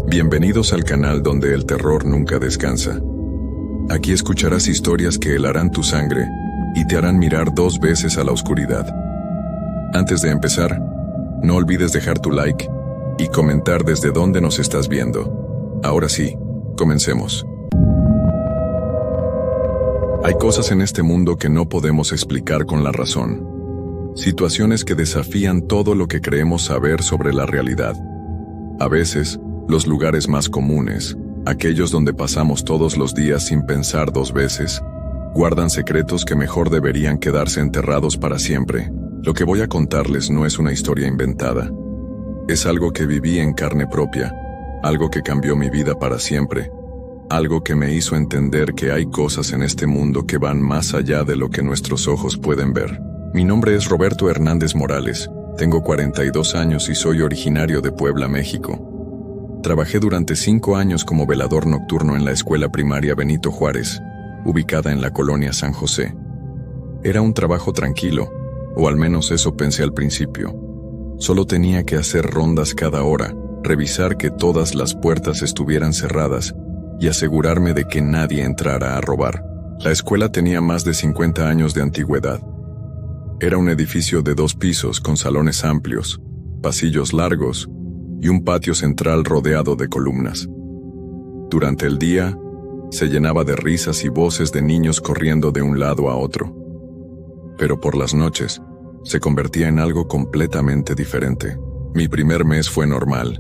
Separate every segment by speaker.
Speaker 1: Bienvenidos al canal donde el terror nunca descansa. Aquí escucharás historias que helarán tu sangre y te harán mirar 2 veces a la oscuridad. Antes de empezar, no olvides dejar tu like y comentar desde dónde nos estás viendo. Ahora sí, comencemos. Hay cosas en este mundo que no podemos explicar con la razón. Situaciones que desafían todo lo que creemos saber sobre la realidad. A veces, los lugares más comunes, aquellos donde pasamos todos los días sin pensar 2 veces, guardan secretos que mejor deberían quedarse enterrados para siempre. Lo que voy a contarles no es una historia inventada. Es algo que viví en carne propia, algo que cambió mi vida para siempre, algo que me hizo entender que hay cosas en este mundo que van más allá de lo que nuestros ojos pueden ver. Mi nombre es Roberto Hernández Morales, tengo 42 años y soy originario de Puebla, México. Trabajé durante 5 años como velador nocturno en la escuela primaria Benito Juárez, ubicada en la colonia San José. Era un trabajo tranquilo, o al menos eso pensé al principio. Solo tenía que hacer rondas cada hora, revisar que todas las puertas estuvieran cerradas y asegurarme de que nadie entrara a robar. La escuela tenía más de 50 años de antigüedad. Era un edificio de 2 pisos con salones amplios, pasillos largos y un patio central rodeado de columnas. Durante el día, se llenaba de risas y voces de niños corriendo de un lado a otro. Pero por las noches, se convertía en algo completamente diferente. Mi primer mes fue normal.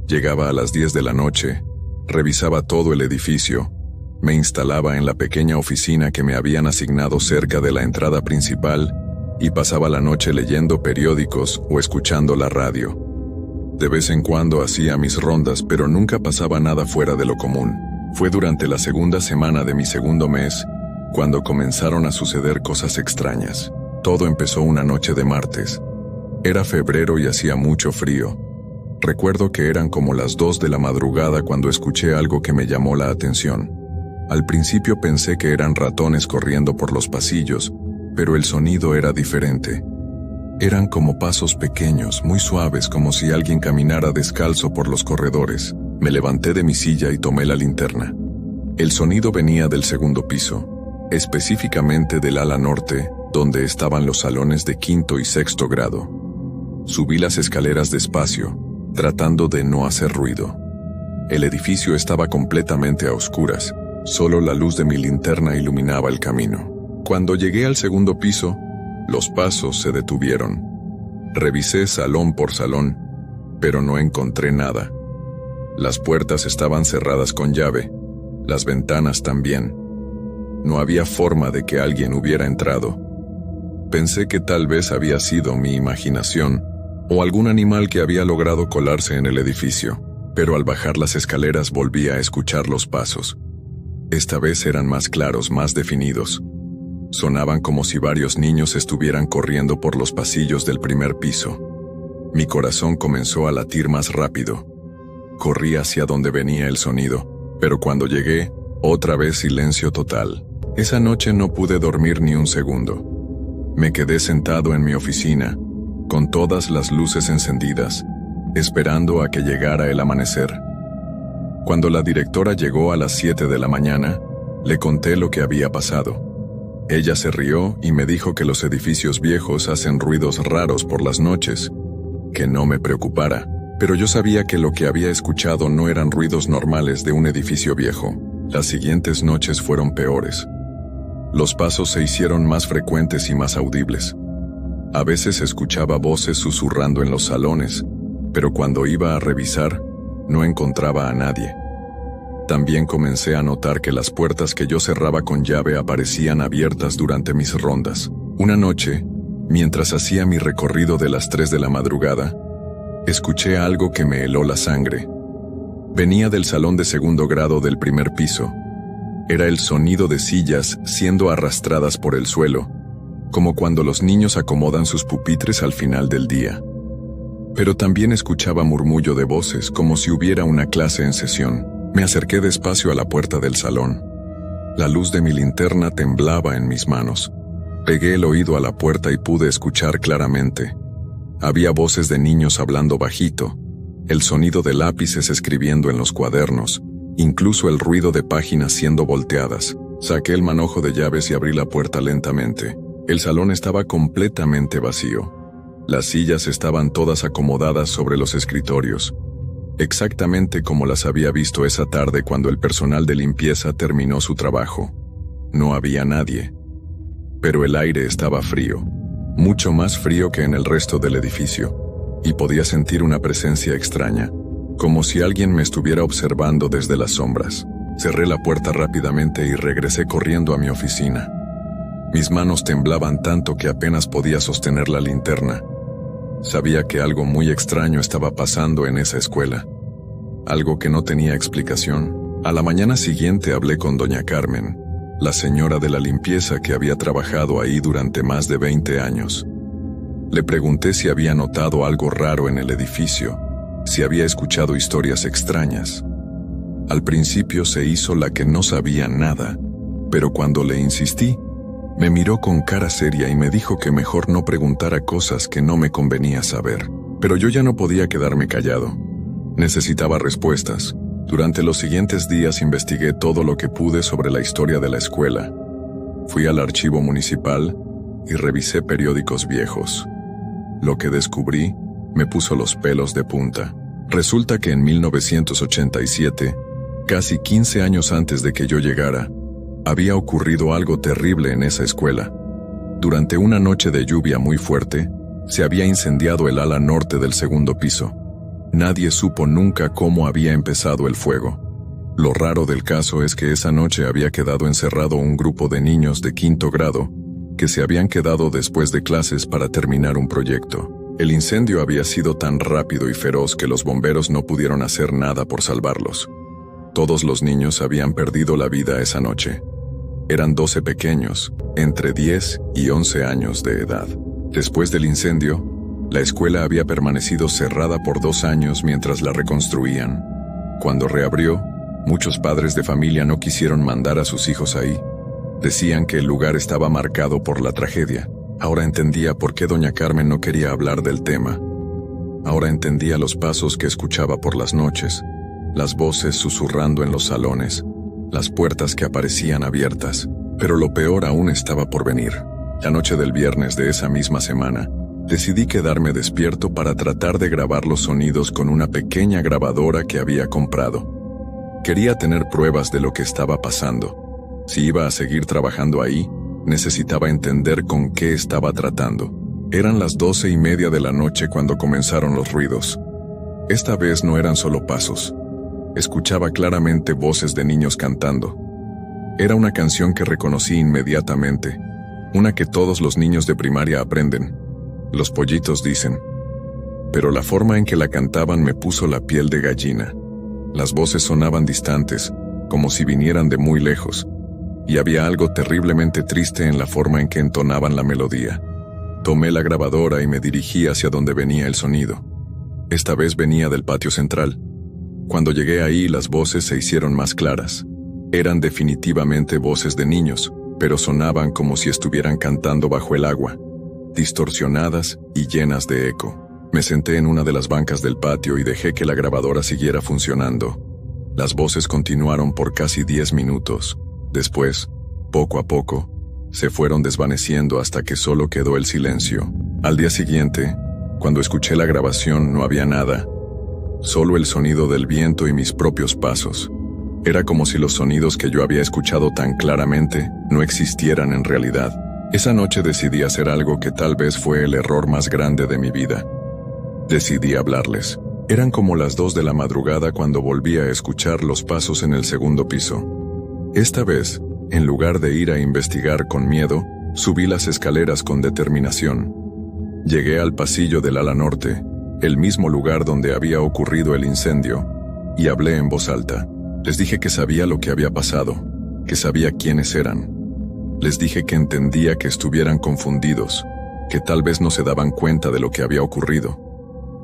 Speaker 1: Llegaba a las 10 de la noche, revisaba todo el edificio, me instalaba en la pequeña oficina que me habían asignado cerca de la entrada principal y pasaba la noche leyendo periódicos o escuchando la radio. De vez en cuando hacía mis rondas, pero nunca pasaba nada fuera de lo común. Fue durante la segunda semana de mi segundo mes cuando comenzaron a suceder cosas extrañas. Todo empezó una noche de martes. Era febrero y hacía mucho frío. Recuerdo que eran como las 2 de la madrugada cuando escuché algo que me llamó la atención. Al principio pensé que eran ratones corriendo por los pasillos, pero el sonido era diferente. Eran como pasos pequeños, muy suaves, como si alguien caminara descalzo por los corredores. Me levanté de mi silla y tomé la linterna. El sonido venía del segundo piso, específicamente del ala norte, donde estaban los salones de 5º y 6º grado. Subí las escaleras despacio, tratando de no hacer ruido. El edificio estaba completamente a oscuras, solo la luz de mi linterna iluminaba el camino. Cuando llegué al segundo piso, los pasos se detuvieron. Revisé salón por salón, pero no encontré nada. Las puertas estaban cerradas con llave, las ventanas también. No había forma de que alguien hubiera entrado. Pensé que tal vez había sido mi imaginación, o algún animal que había logrado colarse en el edificio, pero al bajar las escaleras volví a escuchar los pasos. Esta vez eran más claros, más definidos. Sonaban como si varios niños estuvieran corriendo por los pasillos del primer piso. Mi corazón comenzó a latir más rápido. Corrí hacia donde venía el sonido, pero cuando llegué, otra vez silencio total. Esa noche no pude dormir ni un segundo. Me quedé sentado en mi oficina, con todas las luces encendidas, esperando a que llegara el amanecer. Cuando la directora llegó a las 7 de la mañana, le conté lo que había pasado. Ella se rió y me dijo que los edificios viejos hacen ruidos raros por las noches, que no me preocupara, pero yo sabía que lo que había escuchado no eran ruidos normales de un edificio viejo. Las siguientes noches fueron peores. Los pasos se hicieron más frecuentes y más audibles. A veces escuchaba voces susurrando en los salones, pero cuando iba a revisar, no encontraba a nadie. También comencé a notar que las puertas que yo cerraba con llave aparecían abiertas durante mis rondas. Una noche, mientras hacía mi recorrido de las 3 de la madrugada, escuché algo que me heló la sangre. Venía del salón de 2º grado del primer piso. Era el sonido de sillas siendo arrastradas por el suelo, como cuando los niños acomodan sus pupitres al final del día. Pero también escuchaba murmullo de voces, como si hubiera una clase en sesión. Me acerqué despacio a la puerta del salón. La luz de mi linterna temblaba en mis manos. Pegué el oído a la puerta y pude escuchar claramente. Había voces de niños hablando bajito, El sonido de lápices escribiendo en los cuadernos, incluso el ruido de páginas siendo volteadas. Saqué el manojo de llaves y abrí la puerta lentamente. El salón estaba completamente vacío. Las sillas estaban todas acomodadas sobre los escritorios, exactamente como las había visto esa tarde cuando el personal de limpieza terminó su trabajo. No había nadie, pero el aire estaba frío, mucho más frío que en el resto del edificio, y podía sentir una presencia extraña, como si alguien me estuviera observando desde las sombras. Cerré la puerta rápidamente y regresé corriendo a mi oficina. Mis manos temblaban tanto que apenas podía sostener la linterna. Sabía que algo muy extraño estaba pasando en esa escuela, algo que no tenía explicación. A la mañana siguiente hablé con doña Carmen, la señora de la limpieza que había trabajado ahí durante más de 20 años. Le pregunté si había notado algo raro en el edificio, si había escuchado historias extrañas. Al principio se hizo la que no sabía nada, pero cuando le insistí, me miró con cara seria y me dijo que mejor no preguntara cosas que no me convenía saber. Pero yo ya no podía quedarme callado. Necesitaba respuestas. Durante los siguientes días investigué todo lo que pude sobre la historia de la escuela. Fui al archivo municipal y revisé periódicos viejos. Lo que descubrí me puso los pelos de punta. Resulta que en 1987, casi 15 años antes de que yo llegara, había ocurrido algo terrible en esa escuela. Durante una noche de lluvia muy fuerte, se había incendiado el ala norte del segundo piso. Nadie supo nunca cómo había empezado el fuego. Lo raro del caso es que esa noche había quedado encerrado un grupo de niños de 5º grado que se habían quedado después de clases para terminar un proyecto. El incendio había sido tan rápido y feroz que los bomberos no pudieron hacer nada por salvarlos. Todos los niños habían perdido la vida esa noche. Eran 12 pequeños, entre 10 y 11 años de edad. Después del incendio, la escuela había permanecido cerrada por 2 años mientras la reconstruían. Cuando reabrió, muchos padres de familia no quisieron mandar a sus hijos ahí. Decían que el lugar estaba marcado por la tragedia. Ahora entendía por qué doña Carmen no quería hablar del tema. Ahora entendía los pasos que escuchaba por las noches, las voces susurrando en los salones, las puertas que aparecían abiertas. Pero lo peor aún estaba por venir. La noche del viernes de esa misma semana, decidí quedarme despierto para tratar de grabar los sonidos con una pequeña grabadora que había comprado. Quería tener pruebas de lo que estaba pasando. Si iba a seguir trabajando ahí, necesitaba entender con qué estaba tratando. Eran las 12:30 de la noche cuando comenzaron los ruidos. Esta vez no eran solo pasos. Escuchaba claramente voces de niños cantando. Era una canción que reconocí inmediatamente, una que todos los niños de primaria aprenden. Los pollitos dicen. Pero la forma en que la cantaban me puso la piel de gallina. Las voces sonaban distantes, como si vinieran de muy lejos, y había algo terriblemente triste en la forma en que entonaban la melodía. Tomé la grabadora y me dirigí hacia donde venía el sonido. Esta vez venía del patio central. Cuando llegué ahí, las voces se hicieron más claras. Eran definitivamente voces de niños, pero sonaban como si estuvieran cantando bajo el agua, distorsionadas y llenas de eco. Me senté en una de las bancas del patio y dejé que la grabadora siguiera funcionando. Las voces continuaron por casi 10 minutos. Después, poco a poco, se fueron desvaneciendo hasta que solo quedó el silencio. Al día siguiente, cuando escuché la grabación, no había nada. Solo el sonido del viento y mis propios pasos. Era como si los sonidos que yo había escuchado tan claramente no existieran en realidad. Esa noche decidí hacer algo que tal vez fue el error más grande de mi vida. Decidí hablarles. Eran como las 2 de la madrugada cuando volví a escuchar los pasos en el segundo piso. Esta vez, en lugar de ir a investigar con miedo, subí las escaleras con determinación. Llegué al pasillo del ala norte, el mismo lugar donde había ocurrido el incendio, y hablé en voz alta. Les dije que sabía lo que había pasado, que sabía quiénes eran. Les dije que entendía que estuvieran confundidos, que tal vez no se daban cuenta de lo que había ocurrido.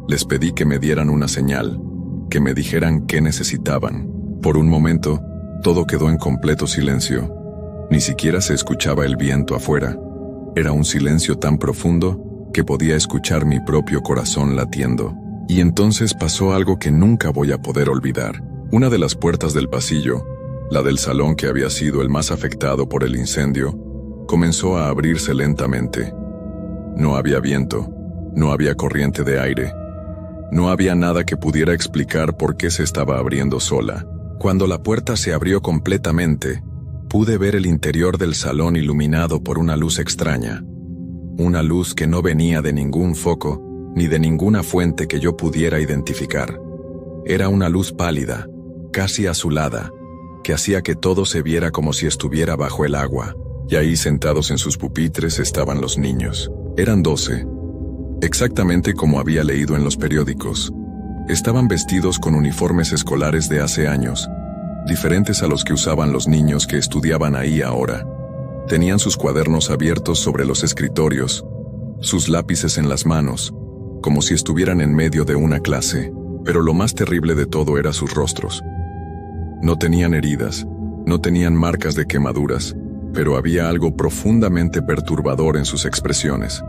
Speaker 1: Les pedí que me dieran una señal, que me dijeran qué necesitaban. Por un momento, todo quedó en completo silencio. Ni siquiera se escuchaba el viento afuera. Era un silencio tan profundo que podía escuchar mi propio corazón latiendo. Y entonces pasó algo que nunca voy a poder olvidar. Una de las puertas del pasillo, la del salón que había sido el más afectado por el incendio, comenzó a abrirse lentamente. No había viento, no había corriente de aire, no había nada que pudiera explicar por qué se estaba abriendo sola. Cuando la puerta se abrió completamente, pude ver el interior del salón iluminado por una luz extraña. Una luz que no venía de ningún foco, ni de ninguna fuente que yo pudiera identificar. Era una luz pálida, casi azulada, que hacía que todo se viera como si estuviera bajo el agua. Y ahí sentados en sus pupitres estaban los niños. Eran 12, exactamente como había leído en los periódicos. Estaban vestidos con uniformes escolares de hace años, diferentes a los que usaban los niños que estudiaban ahí ahora. Tenían sus cuadernos abiertos sobre los escritorios, sus lápices en las manos, como si estuvieran en medio de una clase, pero lo más terrible de todo era sus rostros. No tenían heridas, no tenían marcas de quemaduras, pero había algo profundamente perturbador en sus expresiones.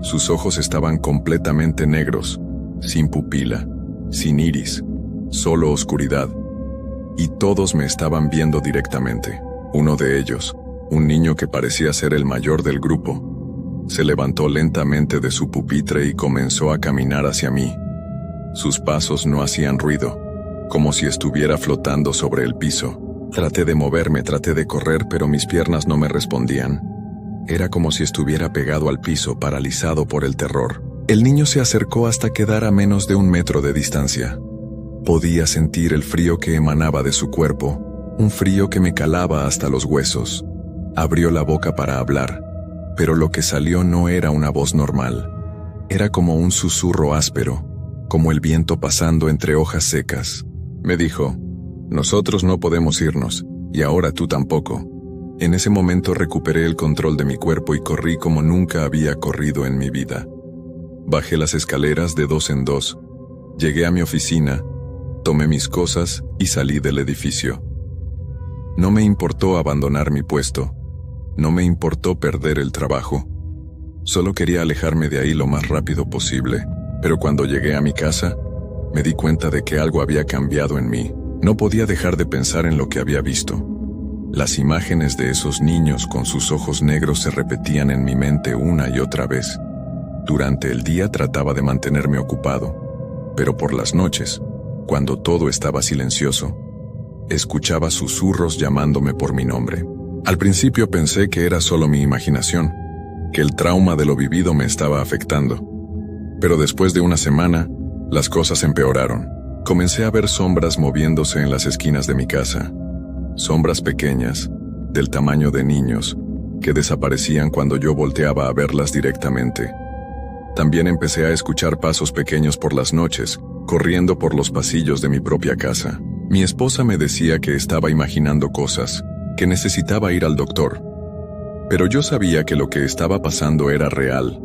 Speaker 1: Sus ojos estaban completamente negros, sin pupila, sin iris, solo oscuridad. Y todos me estaban viendo directamente. Uno de ellos, un niño que parecía ser el mayor del grupo, se levantó lentamente de su pupitre y comenzó a caminar hacia mí. Sus pasos no hacían ruido, como si estuviera flotando sobre el piso. Traté de moverme, traté de correr, pero mis piernas no me respondían. Era como si estuviera pegado al piso, paralizado por el terror. El niño se acercó hasta quedar a menos de 1 metro de distancia. Podía sentir el frío que emanaba de su cuerpo, un frío que me calaba hasta los huesos. Abrió la boca para hablar, pero lo que salió no era una voz normal. Era como un susurro áspero, como el viento pasando entre hojas secas. Me dijo: «Nosotros no podemos irnos, y ahora tú tampoco». En ese momento recuperé el control de mi cuerpo y corrí como nunca había corrido en mi vida. Bajé las escaleras de 2 en 2, llegué a mi oficina, tomé mis cosas y salí del edificio. No me importó abandonar mi puesto, no me importó perder el trabajo. Solo quería alejarme de ahí lo más rápido posible, pero cuando llegué a mi casa, me di cuenta de que algo había cambiado en mí. No podía dejar de pensar en lo que había visto. Las imágenes de esos niños con sus ojos negros se repetían en mi mente una y otra vez. Durante el día trataba de mantenerme ocupado, pero por las noches, cuando todo estaba silencioso, escuchaba susurros llamándome por mi nombre. Al principio pensé que era solo mi imaginación, que el trauma de lo vivido me estaba afectando. Pero después de una semana, las cosas empeoraron. Comencé a ver sombras moviéndose en las esquinas de mi casa. Sombras pequeñas, del tamaño de niños, que desaparecían cuando yo volteaba a verlas directamente. También empecé a escuchar pasos pequeños por las noches, corriendo por los pasillos de mi propia casa. Mi esposa me decía que estaba imaginando cosas, que necesitaba ir al doctor. Pero yo sabía que lo que estaba pasando era real.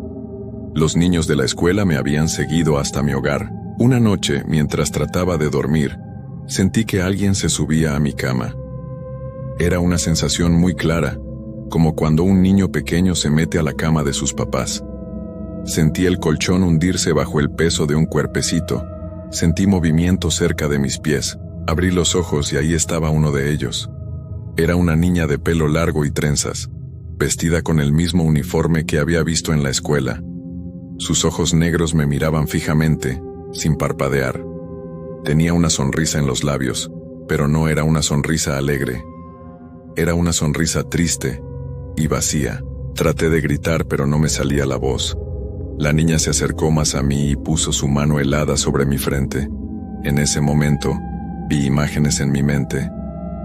Speaker 1: Los niños de la escuela me habían seguido hasta mi hogar. Una noche, mientras trataba de dormir, sentí que alguien se subía a mi cama. Era una sensación muy clara, como cuando un niño pequeño se mete a la cama de sus papás. Sentí el colchón hundirse bajo el peso de un cuerpecito. Sentí movimiento cerca de mis pies. Abrí los ojos y ahí estaba uno de ellos. Era una niña de pelo largo y trenzas, vestida con el mismo uniforme que había visto en la escuela. Sus ojos negros me miraban fijamente, sin parpadear. Tenía una sonrisa en los labios, pero no era una sonrisa alegre. Era una sonrisa triste y vacía. Traté de gritar, pero no me salía la voz. La niña se acercó más a mí y puso su mano helada sobre mi frente. En ese momento, vi imágenes en mi mente.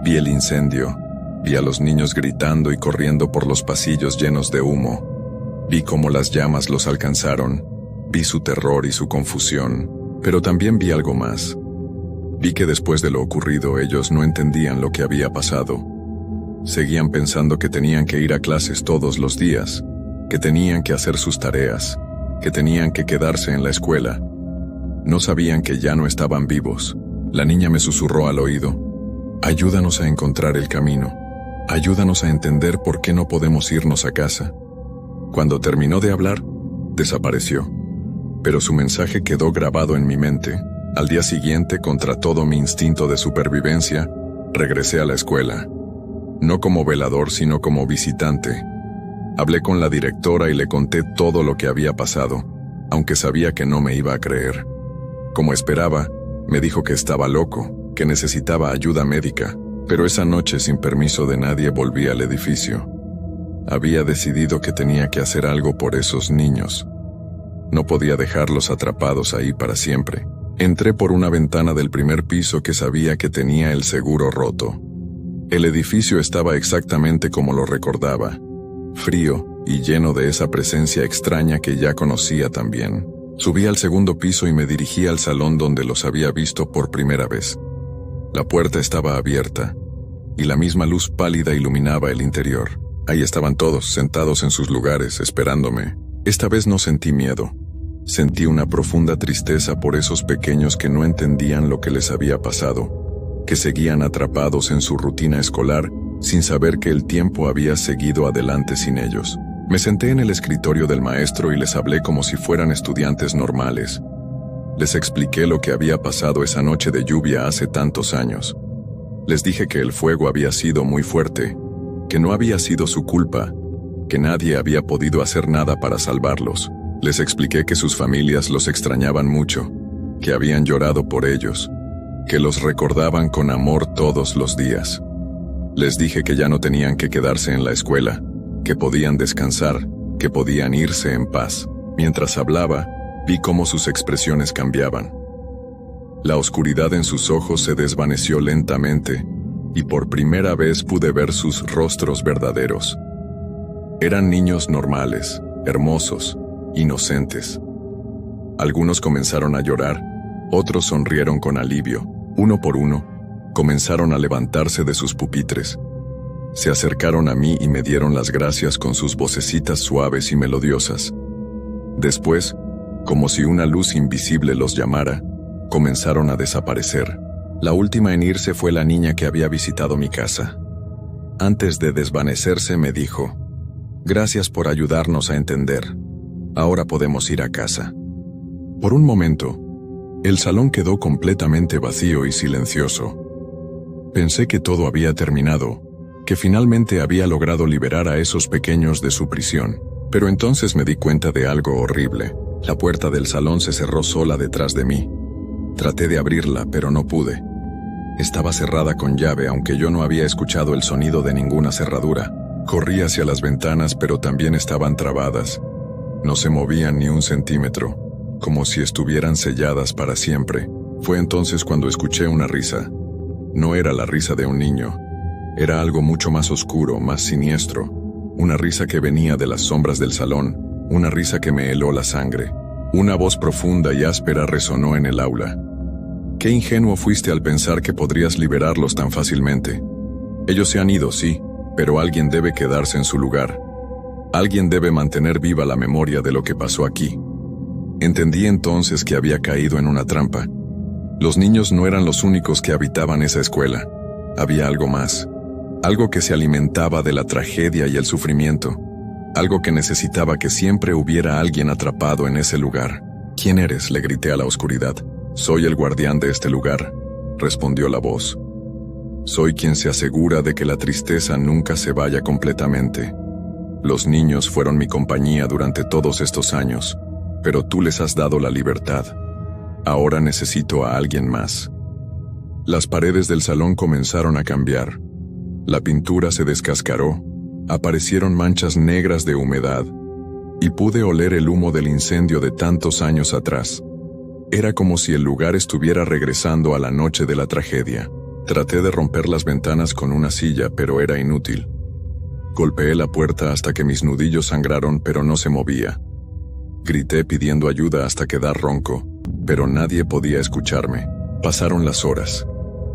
Speaker 1: Vi el incendio. Vi a los niños gritando y corriendo por los pasillos llenos de humo. Vi cómo las llamas los alcanzaron. Vi su terror y su confusión. Pero también vi algo más. Vi que después de lo ocurrido ellos no entendían lo que había pasado. Seguían pensando que tenían que ir a clases todos los días, que tenían que hacer sus tareas, que tenían que quedarse en la escuela. No sabían que ya no estaban vivos. La niña me susurró al oído: «Ayúdanos a encontrar el camino. Ayúdanos a entender por qué no podemos irnos a casa». Cuando terminó de hablar, desapareció. pero su mensaje quedó grabado en mi mente. Al día siguiente, contra todo mi instinto de supervivencia, regresé a la escuela. No como velador, sino como visitante. Hablé con la directora y le conté todo lo que había pasado, aunque sabía que no me iba a creer. Como esperaba, me dijo que estaba loco, que necesitaba ayuda médica, pero esa noche, sin permiso de nadie, volví al edificio. Había decidido que tenía que hacer algo por esos niños. No podía dejarlos atrapados ahí para siempre. Entré por una ventana del primer piso que sabía que tenía el seguro roto. El edificio estaba exactamente como lo recordaba, frío y lleno de esa presencia extraña que ya conocía también. Subí al segundo piso y me dirigí al salón donde los había visto por primera vez. La puerta estaba abierta, y la misma luz pálida iluminaba el interior. Ahí estaban todos, sentados en sus lugares, esperándome. Esta vez no sentí miedo. Sentí una profunda tristeza por esos pequeños que no entendían lo que les había pasado, que seguían atrapados en su rutina escolar, sin saber que el tiempo había seguido adelante sin ellos. Me senté en el escritorio del maestro y les hablé como si fueran estudiantes normales. Les expliqué lo que había pasado esa noche de lluvia hace tantos años. Les dije que el fuego había sido muy fuerte, que no había sido su culpa, que nadie había podido hacer nada para salvarlos. Les expliqué que sus familias los extrañaban mucho, que habían llorado por ellos, que los recordaban con amor todos los días. Les dije que ya no tenían que quedarse en la escuela, que podían descansar, que podían irse en paz. Mientras hablaba, vi cómo sus expresiones cambiaban. La oscuridad en sus ojos se desvaneció lentamente, y por primera vez pude ver sus rostros verdaderos. Eran niños normales, hermosos, inocentes. Algunos comenzaron a llorar, otros sonrieron con alivio. Uno por uno, comenzaron a levantarse de sus pupitres. Se acercaron a mí y me dieron las gracias con sus vocecitas suaves y melodiosas. Después, como si una luz invisible los llamara, comenzaron a desaparecer. La última en irse fue la niña que había visitado mi casa. Antes de desvanecerse me dijo: «Gracias por ayudarnos a entender. Ahora podemos ir a casa». Por un momento, el salón quedó completamente vacío y silencioso. Pensé que todo había terminado, que finalmente había logrado liberar a esos pequeños de su prisión. Pero entonces me di cuenta de algo horrible. La puerta del salón se cerró sola detrás de mí. Traté de abrirla, pero no pude. Estaba cerrada con llave, aunque yo no había escuchado el sonido de ninguna cerradura. Corrí hacia las ventanas, pero también estaban trabadas. No se movían ni un centímetro, como si estuvieran selladas para siempre. Fue entonces cuando escuché una risa. No era la risa de un niño. Era algo mucho más oscuro, más siniestro. Una risa que venía de las sombras del salón, una risa que me heló la sangre. Una voz profunda y áspera resonó en el aula. «Qué ingenuo fuiste al pensar que podrías liberarlos tan fácilmente. Ellos se han ido, sí, pero alguien debe quedarse en su lugar. Alguien debe mantener viva la memoria de lo que pasó aquí». Entendí entonces que había caído en una trampa. Los niños no eran los únicos que habitaban esa escuela. Había algo más. Algo que se alimentaba de la tragedia y el sufrimiento. Algo que necesitaba que siempre hubiera alguien atrapado en ese lugar. «¿Quién eres?», le grité a la oscuridad. «Soy el guardián de este lugar», respondió la voz. «Soy quien se asegura de que la tristeza nunca se vaya completamente. Los niños fueron mi compañía durante todos estos años, pero tú les has dado la libertad. Ahora necesito a alguien más». Las paredes del salón comenzaron a cambiar. La pintura se descascaró, aparecieron manchas negras de humedad, y pude oler el humo del incendio de tantos años atrás. Era como si el lugar estuviera regresando a la noche de la tragedia. Traté de romper las ventanas con una silla, pero era inútil. Golpeé la puerta hasta que mis nudillos sangraron, pero no se movía. Grité pidiendo ayuda hasta quedar ronco, pero nadie podía escucharme. Pasaron las horas.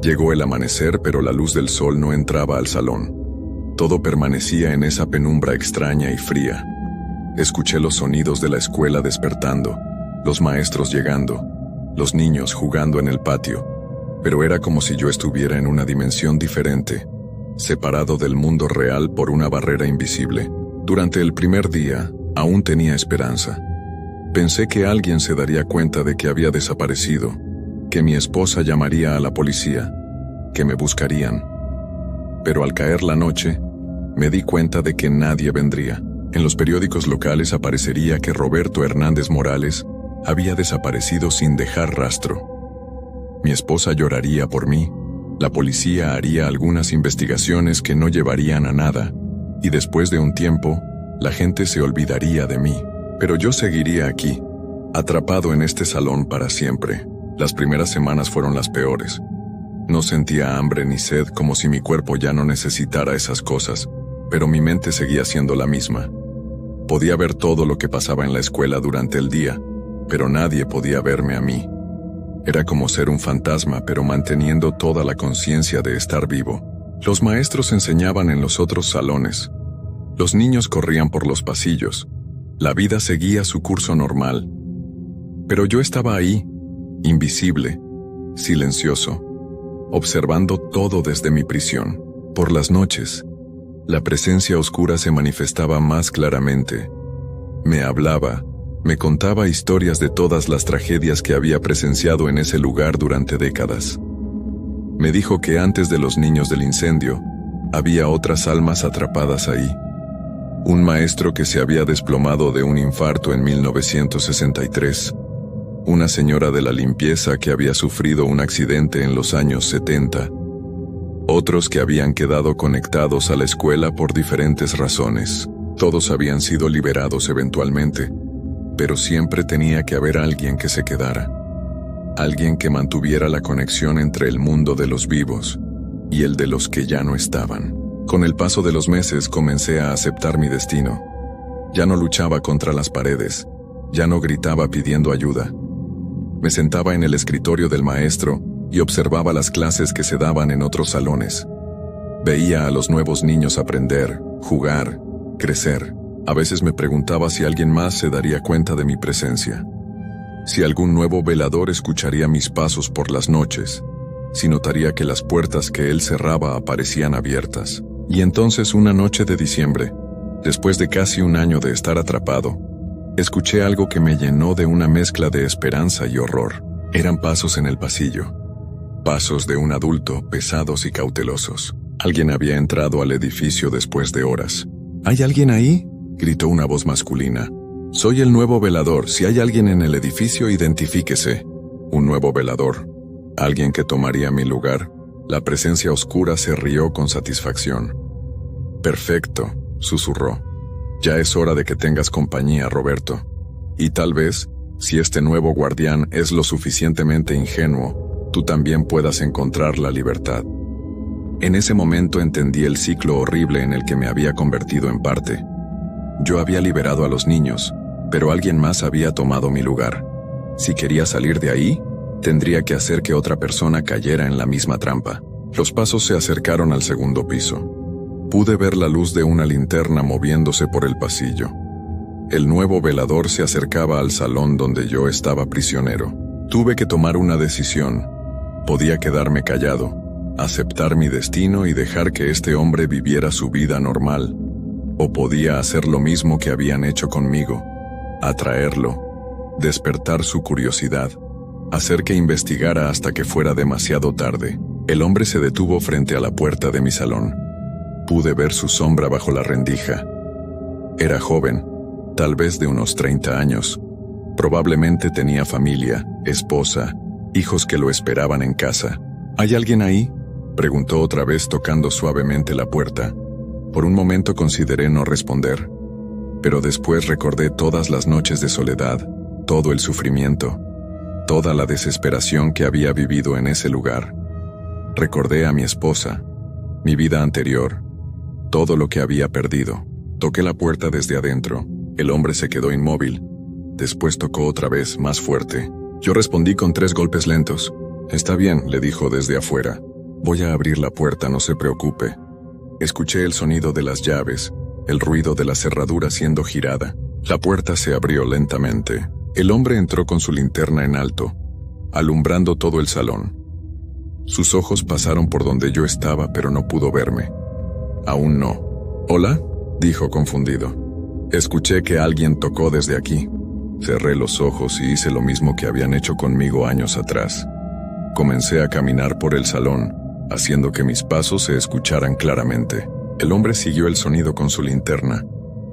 Speaker 1: Llegó el amanecer, pero la luz del sol no entraba al salón. Todo permanecía en esa penumbra extraña y fría. Escuché los sonidos de la escuela despertando, los maestros llegando, los niños jugando en el patio, pero era como si yo estuviera en una dimensión diferente, separado del mundo real por una barrera invisible. Durante el primer día, aún tenía esperanza. Pensé que alguien se daría cuenta de que había desaparecido, que mi esposa llamaría a la policía, que me buscarían. Pero al caer la noche, me di cuenta de que nadie vendría. En los periódicos locales aparecería que Roberto Hernández Morales había desaparecido sin dejar rastro. Mi esposa lloraría por mí, la policía haría algunas investigaciones que no llevarían a nada, y después de un tiempo, la gente se olvidaría de mí. Pero yo seguiría aquí, atrapado en este salón para siempre. Las primeras semanas fueron las peores. No sentía hambre ni sed, como si mi cuerpo ya no necesitara esas cosas, pero mi mente seguía siendo la misma. Podía ver todo lo que pasaba en la escuela durante el día, pero nadie podía verme a mí. Era como ser un fantasma, pero manteniendo toda la conciencia de estar vivo. Los maestros enseñaban en los otros salones. Los niños corrían por los pasillos. La vida seguía su curso normal. Pero yo estaba ahí, invisible, silencioso, observando todo desde mi prisión. Por las noches, la presencia oscura se manifestaba más claramente. Me hablaba, me contaba historias de todas las tragedias que había presenciado en ese lugar durante décadas. Me dijo que antes de los niños del incendio, había otras almas atrapadas ahí. Un maestro que se había desplomado de un infarto en 1963. Una señora de la limpieza que había sufrido un accidente en los años 70. Otros que habían quedado conectados a la escuela por diferentes razones. Todos habían sido liberados eventualmente, pero siempre tenía que haber alguien que se quedara. Alguien que mantuviera la conexión entre el mundo de los vivos y el de los que ya no estaban. Con el paso de los meses comencé a aceptar mi destino. Ya no luchaba contra las paredes, ya no gritaba pidiendo ayuda. Me sentaba en el escritorio del maestro y observaba las clases que se daban en otros salones. Veía a los nuevos niños aprender, jugar, crecer. A veces me preguntaba si alguien más se daría cuenta de mi presencia. Si algún nuevo velador escucharía mis pasos por las noches, si notaría que las puertas que él cerraba aparecían abiertas. Y entonces una noche de diciembre, después de casi un año de estar atrapado, escuché algo que me llenó de una mezcla de esperanza y horror. Eran pasos en el pasillo. Pasos de un adulto, pesados y cautelosos. Alguien había entrado al edificio después de horas. ¿Hay alguien ahí?, gritó una voz masculina. Soy el nuevo velador. Si hay alguien en el edificio, identifíquese. Un nuevo velador. Alguien que tomaría mi lugar. La presencia oscura se rió con satisfacción. Perfecto, susurró. Ya es hora de que tengas compañía, Roberto. Y tal vez, si este nuevo guardián es lo suficientemente ingenuo, tú también puedas encontrar la libertad. En ese momento entendí el ciclo horrible en el que me había convertido en parte. Yo había liberado a los niños, pero alguien más había tomado mi lugar. Si quería salir de ahí, tendría que hacer que otra persona cayera en la misma trampa. Los pasos se acercaron al segundo piso. Pude ver la luz de una linterna moviéndose por el pasillo. El nuevo velador se acercaba al salón donde yo estaba prisionero. Tuve que tomar una decisión. Podía quedarme callado, aceptar mi destino y dejar que este hombre viviera su vida normal. O podía hacer lo mismo que habían hecho conmigo, atraerlo, despertar su curiosidad, hacer que investigara hasta que fuera demasiado tarde. El hombre se detuvo frente a la puerta de mi salón. Pude ver su sombra bajo la rendija. Era joven, tal vez de unos 30 años. Probablemente tenía familia, esposa, hijos que lo esperaban en casa. ¿Hay alguien ahí?, preguntó otra vez tocando suavemente la puerta. Por un momento consideré no responder, pero después recordé todas las noches de soledad, todo el sufrimiento, toda la desesperación que había vivido en ese lugar. Recordé a mi esposa, mi vida anterior, todo lo que había perdido. Toqué la puerta desde adentro. El hombre se quedó inmóvil. Después tocó otra vez, más fuerte. Yo respondí con 3 golpes lentos. Está bien, le dijo desde afuera. Voy a abrir la puerta, no se preocupe. Escuché el sonido de las llaves, el ruido de la cerradura siendo girada. La puerta se abrió lentamente. El hombre entró con su linterna en alto, alumbrando todo el salón. Sus ojos pasaron por donde yo estaba, pero no pudo verme. Aún no. ¿Hola?, dijo confundido. Escuché que alguien tocó desde aquí. Cerré los ojos y hice lo mismo que habían hecho conmigo años atrás. Comencé a caminar por el salón, haciendo que mis pasos se escucharan claramente. El hombre siguió el sonido con su linterna,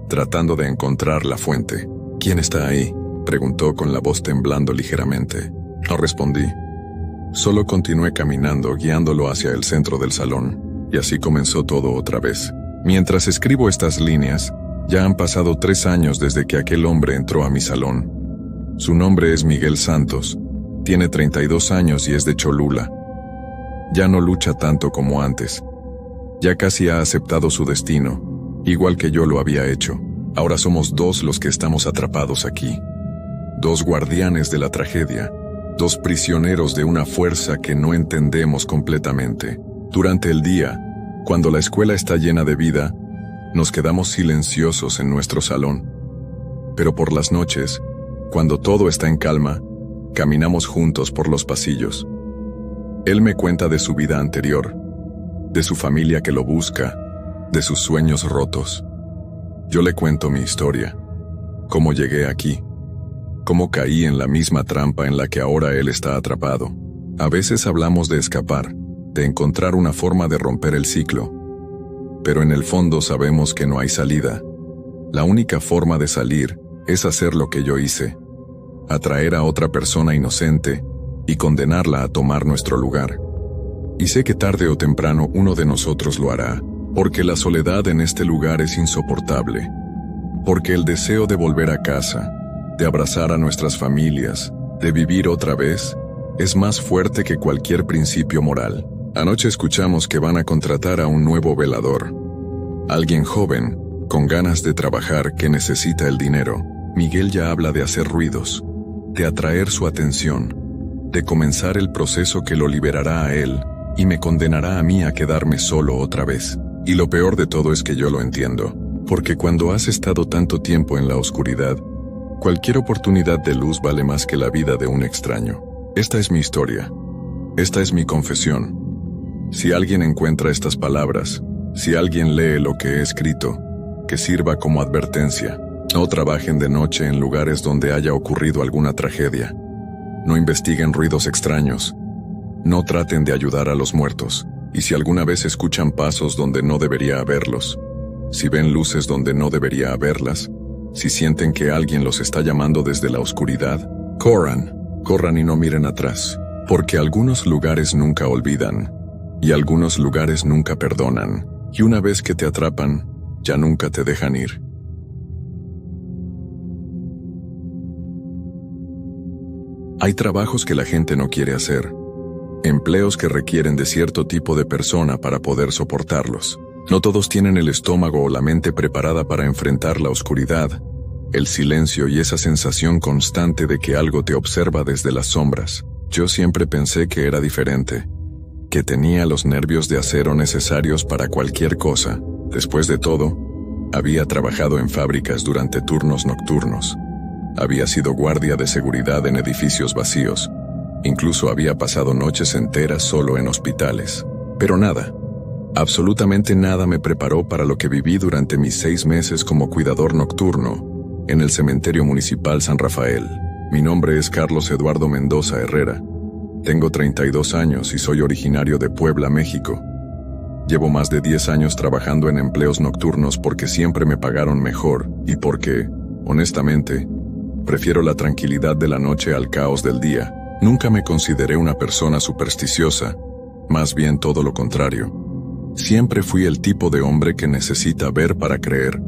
Speaker 1: tratando de encontrar la fuente. ¿Quién está ahí?, preguntó con la voz temblando ligeramente. No respondí. Solo continué caminando, guiándolo hacia el centro del salón, y así comenzó todo otra vez. Mientras escribo estas líneas, ya han pasado 3 años desde que aquel hombre entró a mi salón. Su nombre es Miguel Santos, tiene 32 años y es de Cholula. Ya no lucha tanto como antes. Ya casi ha aceptado su destino, igual que yo lo había hecho. Ahora somos 2 los que estamos atrapados aquí. 2 guardianes de la tragedia, 2 prisioneros de una fuerza que no entendemos completamente. Durante el día, cuando la escuela está llena de vida, nos quedamos silenciosos en nuestro salón. Pero por las noches, cuando todo está en calma, caminamos juntos por los pasillos. Él me cuenta de su vida anterior, de su familia que lo busca, de sus sueños rotos. Yo le cuento mi historia, cómo llegué aquí, cómo caí en la misma trampa en la que ahora él está atrapado. A veces hablamos de escapar, de encontrar una forma de romper el ciclo, pero en el fondo sabemos que no hay salida. La única forma de salir es hacer lo que yo hice, atraer a otra persona inocente y condenarla a tomar nuestro lugar. Y sé que tarde o temprano uno de nosotros lo hará, porque la soledad en este lugar es insoportable, porque el deseo de volver a casa, de abrazar a nuestras familias, de vivir otra vez, es más fuerte que cualquier principio moral. Anoche escuchamos que van a contratar a un nuevo velador. Alguien joven, con ganas de trabajar, que necesita el dinero. Miguel ya habla de hacer ruidos, de atraer su atención, de comenzar el proceso que lo liberará a él y me condenará a mí a quedarme solo otra vez. Y lo peor de todo es que yo lo entiendo, porque cuando has estado tanto tiempo en la oscuridad, cualquier oportunidad de luz vale más que la vida de un extraño. Esta es mi historia. Esta es mi confesión. Si alguien encuentra estas palabras, si alguien lee lo que he escrito, que sirva como advertencia. No trabajen de noche en lugares donde haya ocurrido alguna tragedia. No investiguen ruidos extraños. No traten de ayudar a los muertos. Y si alguna vez escuchan pasos donde no debería haberlos, si ven luces donde no debería haberlas, si sienten que alguien los está llamando desde la oscuridad, corran y no miren atrás, porque algunos lugares nunca olvidan, y algunos lugares nunca perdonan, y una vez que te atrapan, ya nunca te dejan ir. Hay trabajos que la gente no quiere hacer, empleos que requieren de cierto tipo de persona para poder soportarlos. No todos tienen el estómago o la mente preparada para enfrentar la oscuridad, el silencio y esa sensación constante de que algo te observa desde las sombras. Yo siempre pensé que era diferente, que tenía los nervios de acero necesarios para cualquier cosa. Después de todo, había trabajado en fábricas durante turnos nocturnos. Había sido guardia de seguridad en edificios vacíos. Incluso había pasado noches enteras solo en hospitales. Pero nada, absolutamente nada me preparó para lo que viví durante mis 6 meses como cuidador nocturno en el Cementerio Municipal San Rafael. Mi nombre es Carlos Eduardo Mendoza Herrera. Tengo 32 años y soy originario de Puebla, México. Llevo más de 10 años trabajando en empleos nocturnos porque siempre me pagaron mejor y porque, honestamente, prefiero la tranquilidad de la noche al caos del día. Nunca me consideré una persona supersticiosa, más bien todo lo contrario. Siempre fui el tipo de hombre que necesita ver para creer,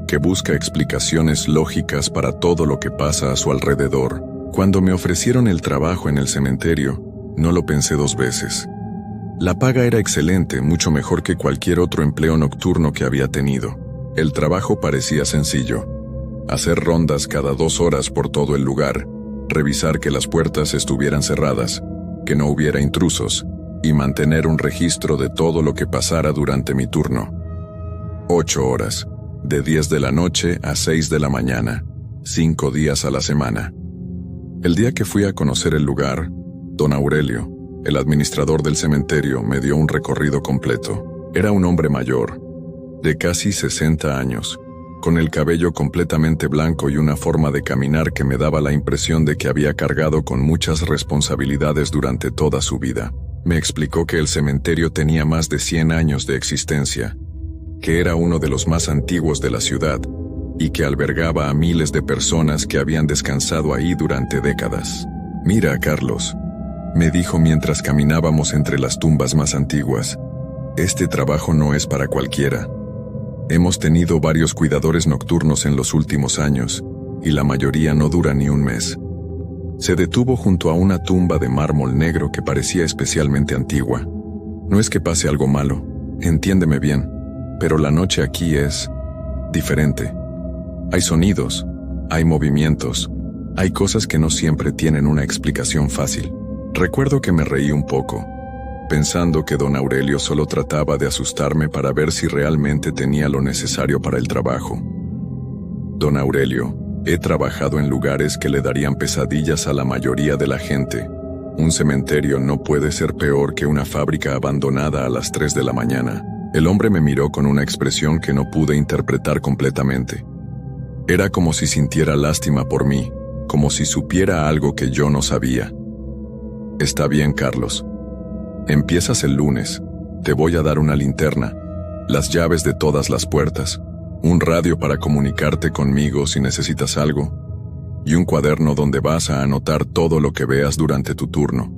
Speaker 1: que busca explicaciones lógicas para todo lo que pasa a su alrededor. Cuando me ofrecieron el trabajo en el cementerio, no lo pensé 2 veces. La paga era excelente, mucho mejor que cualquier otro empleo nocturno que había tenido. El trabajo parecía sencillo: hacer rondas cada 2 horas por todo el lugar, revisar que las puertas estuvieran cerradas, que no hubiera intrusos, y mantener un registro de todo lo que pasara durante mi turno. 8 horas, de 10 de la noche a 6 de la mañana, 5 días a la semana. El día que fui a conocer el lugar, don Aurelio, el administrador del cementerio, me dio un recorrido completo. Era un hombre mayor, de casi 60 años, con el cabello completamente blanco y una forma de caminar que me daba la impresión de que había cargado con muchas responsabilidades durante toda su vida. Me explicó que el cementerio tenía más de 100 años de existencia, que era uno de los más antiguos de la ciudad y que albergaba a miles de personas que habían descansado ahí durante décadas. «Mira, Carlos», me dijo mientras caminábamos entre las tumbas más antiguas, «este trabajo no es para cualquiera. Hemos tenido varios cuidadores nocturnos en los últimos años, y la mayoría no dura ni un mes». Se detuvo junto a una tumba de mármol negro que parecía especialmente antigua. «No es que pase algo malo, entiéndeme bien, pero la noche aquí es diferente. Hay sonidos, hay movimientos, hay cosas que no siempre tienen una explicación fácil». Recuerdo que me reí un poco, pensando que don Aurelio solo trataba de asustarme para ver si realmente tenía lo necesario para el trabajo. «Don Aurelio, he trabajado en lugares que le darían pesadillas a la mayoría de la gente. Un cementerio no puede ser peor que una fábrica abandonada a las 3 de la mañana». El hombre me miró con una expresión que no pude interpretar completamente. Era como si sintiera lástima por mí, como si supiera algo que yo no sabía. «Está bien, Carlos. Empiezas el lunes. Te voy a dar una linterna, las llaves de todas las puertas, un radio para comunicarte conmigo si necesitas algo, y un cuaderno donde vas a anotar todo lo que veas durante tu turno.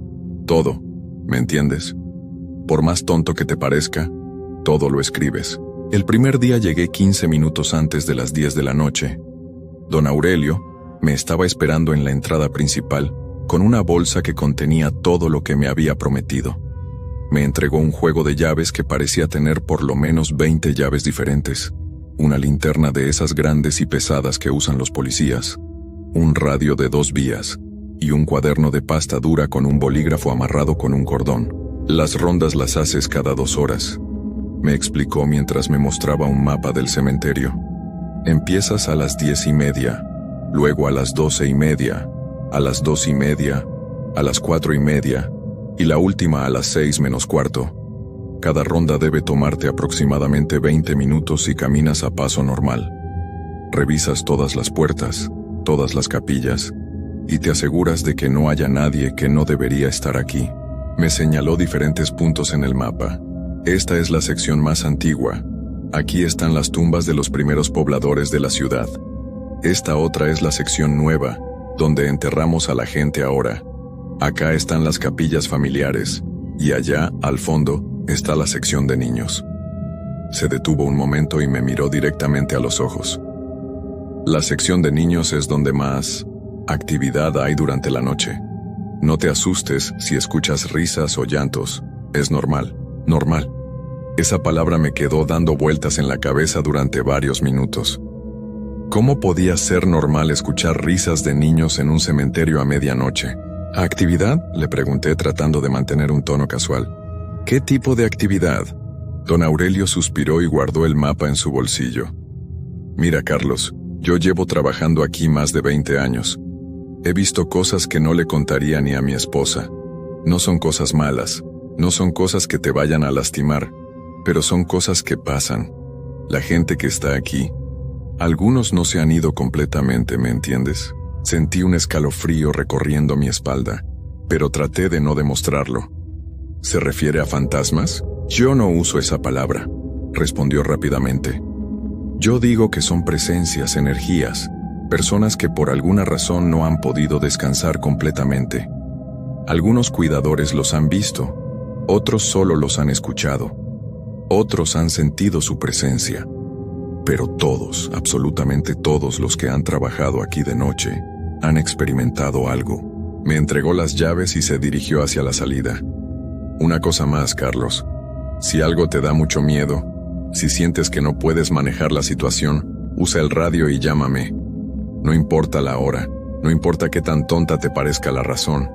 Speaker 1: Todo, ¿me entiendes? Por más tonto que te parezca, todo lo escribes». El primer día llegué 15 minutos antes de las 10 de la noche. Don Aurelio me estaba esperando en la entrada principal, con una bolsa que contenía todo lo que me había prometido. Me entregó un juego de llaves que parecía tener por lo menos 20 llaves diferentes, una linterna de esas grandes y pesadas que usan los policías, un radio de 2 vías y un cuaderno de pasta dura con un bolígrafo amarrado con un cordón. «Las rondas las haces cada 2 horas», me explicó mientras me mostraba un mapa del cementerio. «Empiezas a las 10:30, luego a las 12:30, a las 2:30, a las 4:30 y la última a las 6:45. Cada ronda debe tomarte aproximadamente 20 minutos si caminas a paso normal. Revisas todas las puertas, todas las capillas, y te aseguras de que no haya nadie que no debería estar aquí». Me señaló diferentes puntos en el mapa. «Esta es la sección más antigua. Aquí están las tumbas de los primeros pobladores de la ciudad. Esta otra es la sección nueva, donde enterramos a la gente ahora. Acá están las capillas familiares, y allá, al fondo, está la sección de niños». Se detuvo un momento y me miró directamente a los ojos. «La sección de niños es donde más actividad hay durante la noche. No te asustes si escuchas risas o llantos. Es normal, normal». Esa palabra me quedó dando vueltas en la cabeza durante varios minutos. ¿Cómo podía ser normal escuchar risas de niños en un cementerio a medianoche? «¿Actividad?», le pregunté tratando de mantener un tono casual. «¿Qué tipo de actividad?». Don Aurelio suspiró y guardó el mapa en su bolsillo. «Mira, Carlos, yo llevo trabajando aquí más de 20 años. He visto cosas que no le contaría ni a mi esposa. No son cosas malas, no son cosas que te vayan a lastimar, pero son cosas que pasan. La gente que está aquí, algunos no se han ido completamente, ¿me entiendes?». Sentí un escalofrío recorriendo mi espalda, pero traté de no demostrarlo. «¿Se refiere a fantasmas?». «Yo no uso esa palabra», respondió rápidamente. «Yo digo que son presencias, energías, personas que por alguna razón no han podido descansar completamente. Algunos cuidadores los han visto, otros solo los han escuchado, otros han sentido su presencia. Pero todos, absolutamente todos los que han trabajado aquí de noche, han experimentado algo». Me entregó las llaves y se dirigió hacia la salida. «Una cosa más, Carlos. Si algo te da mucho miedo, si sientes que no puedes manejar la situación, usa el radio y llámame. No importa la hora, no importa qué tan tonta te parezca la razón.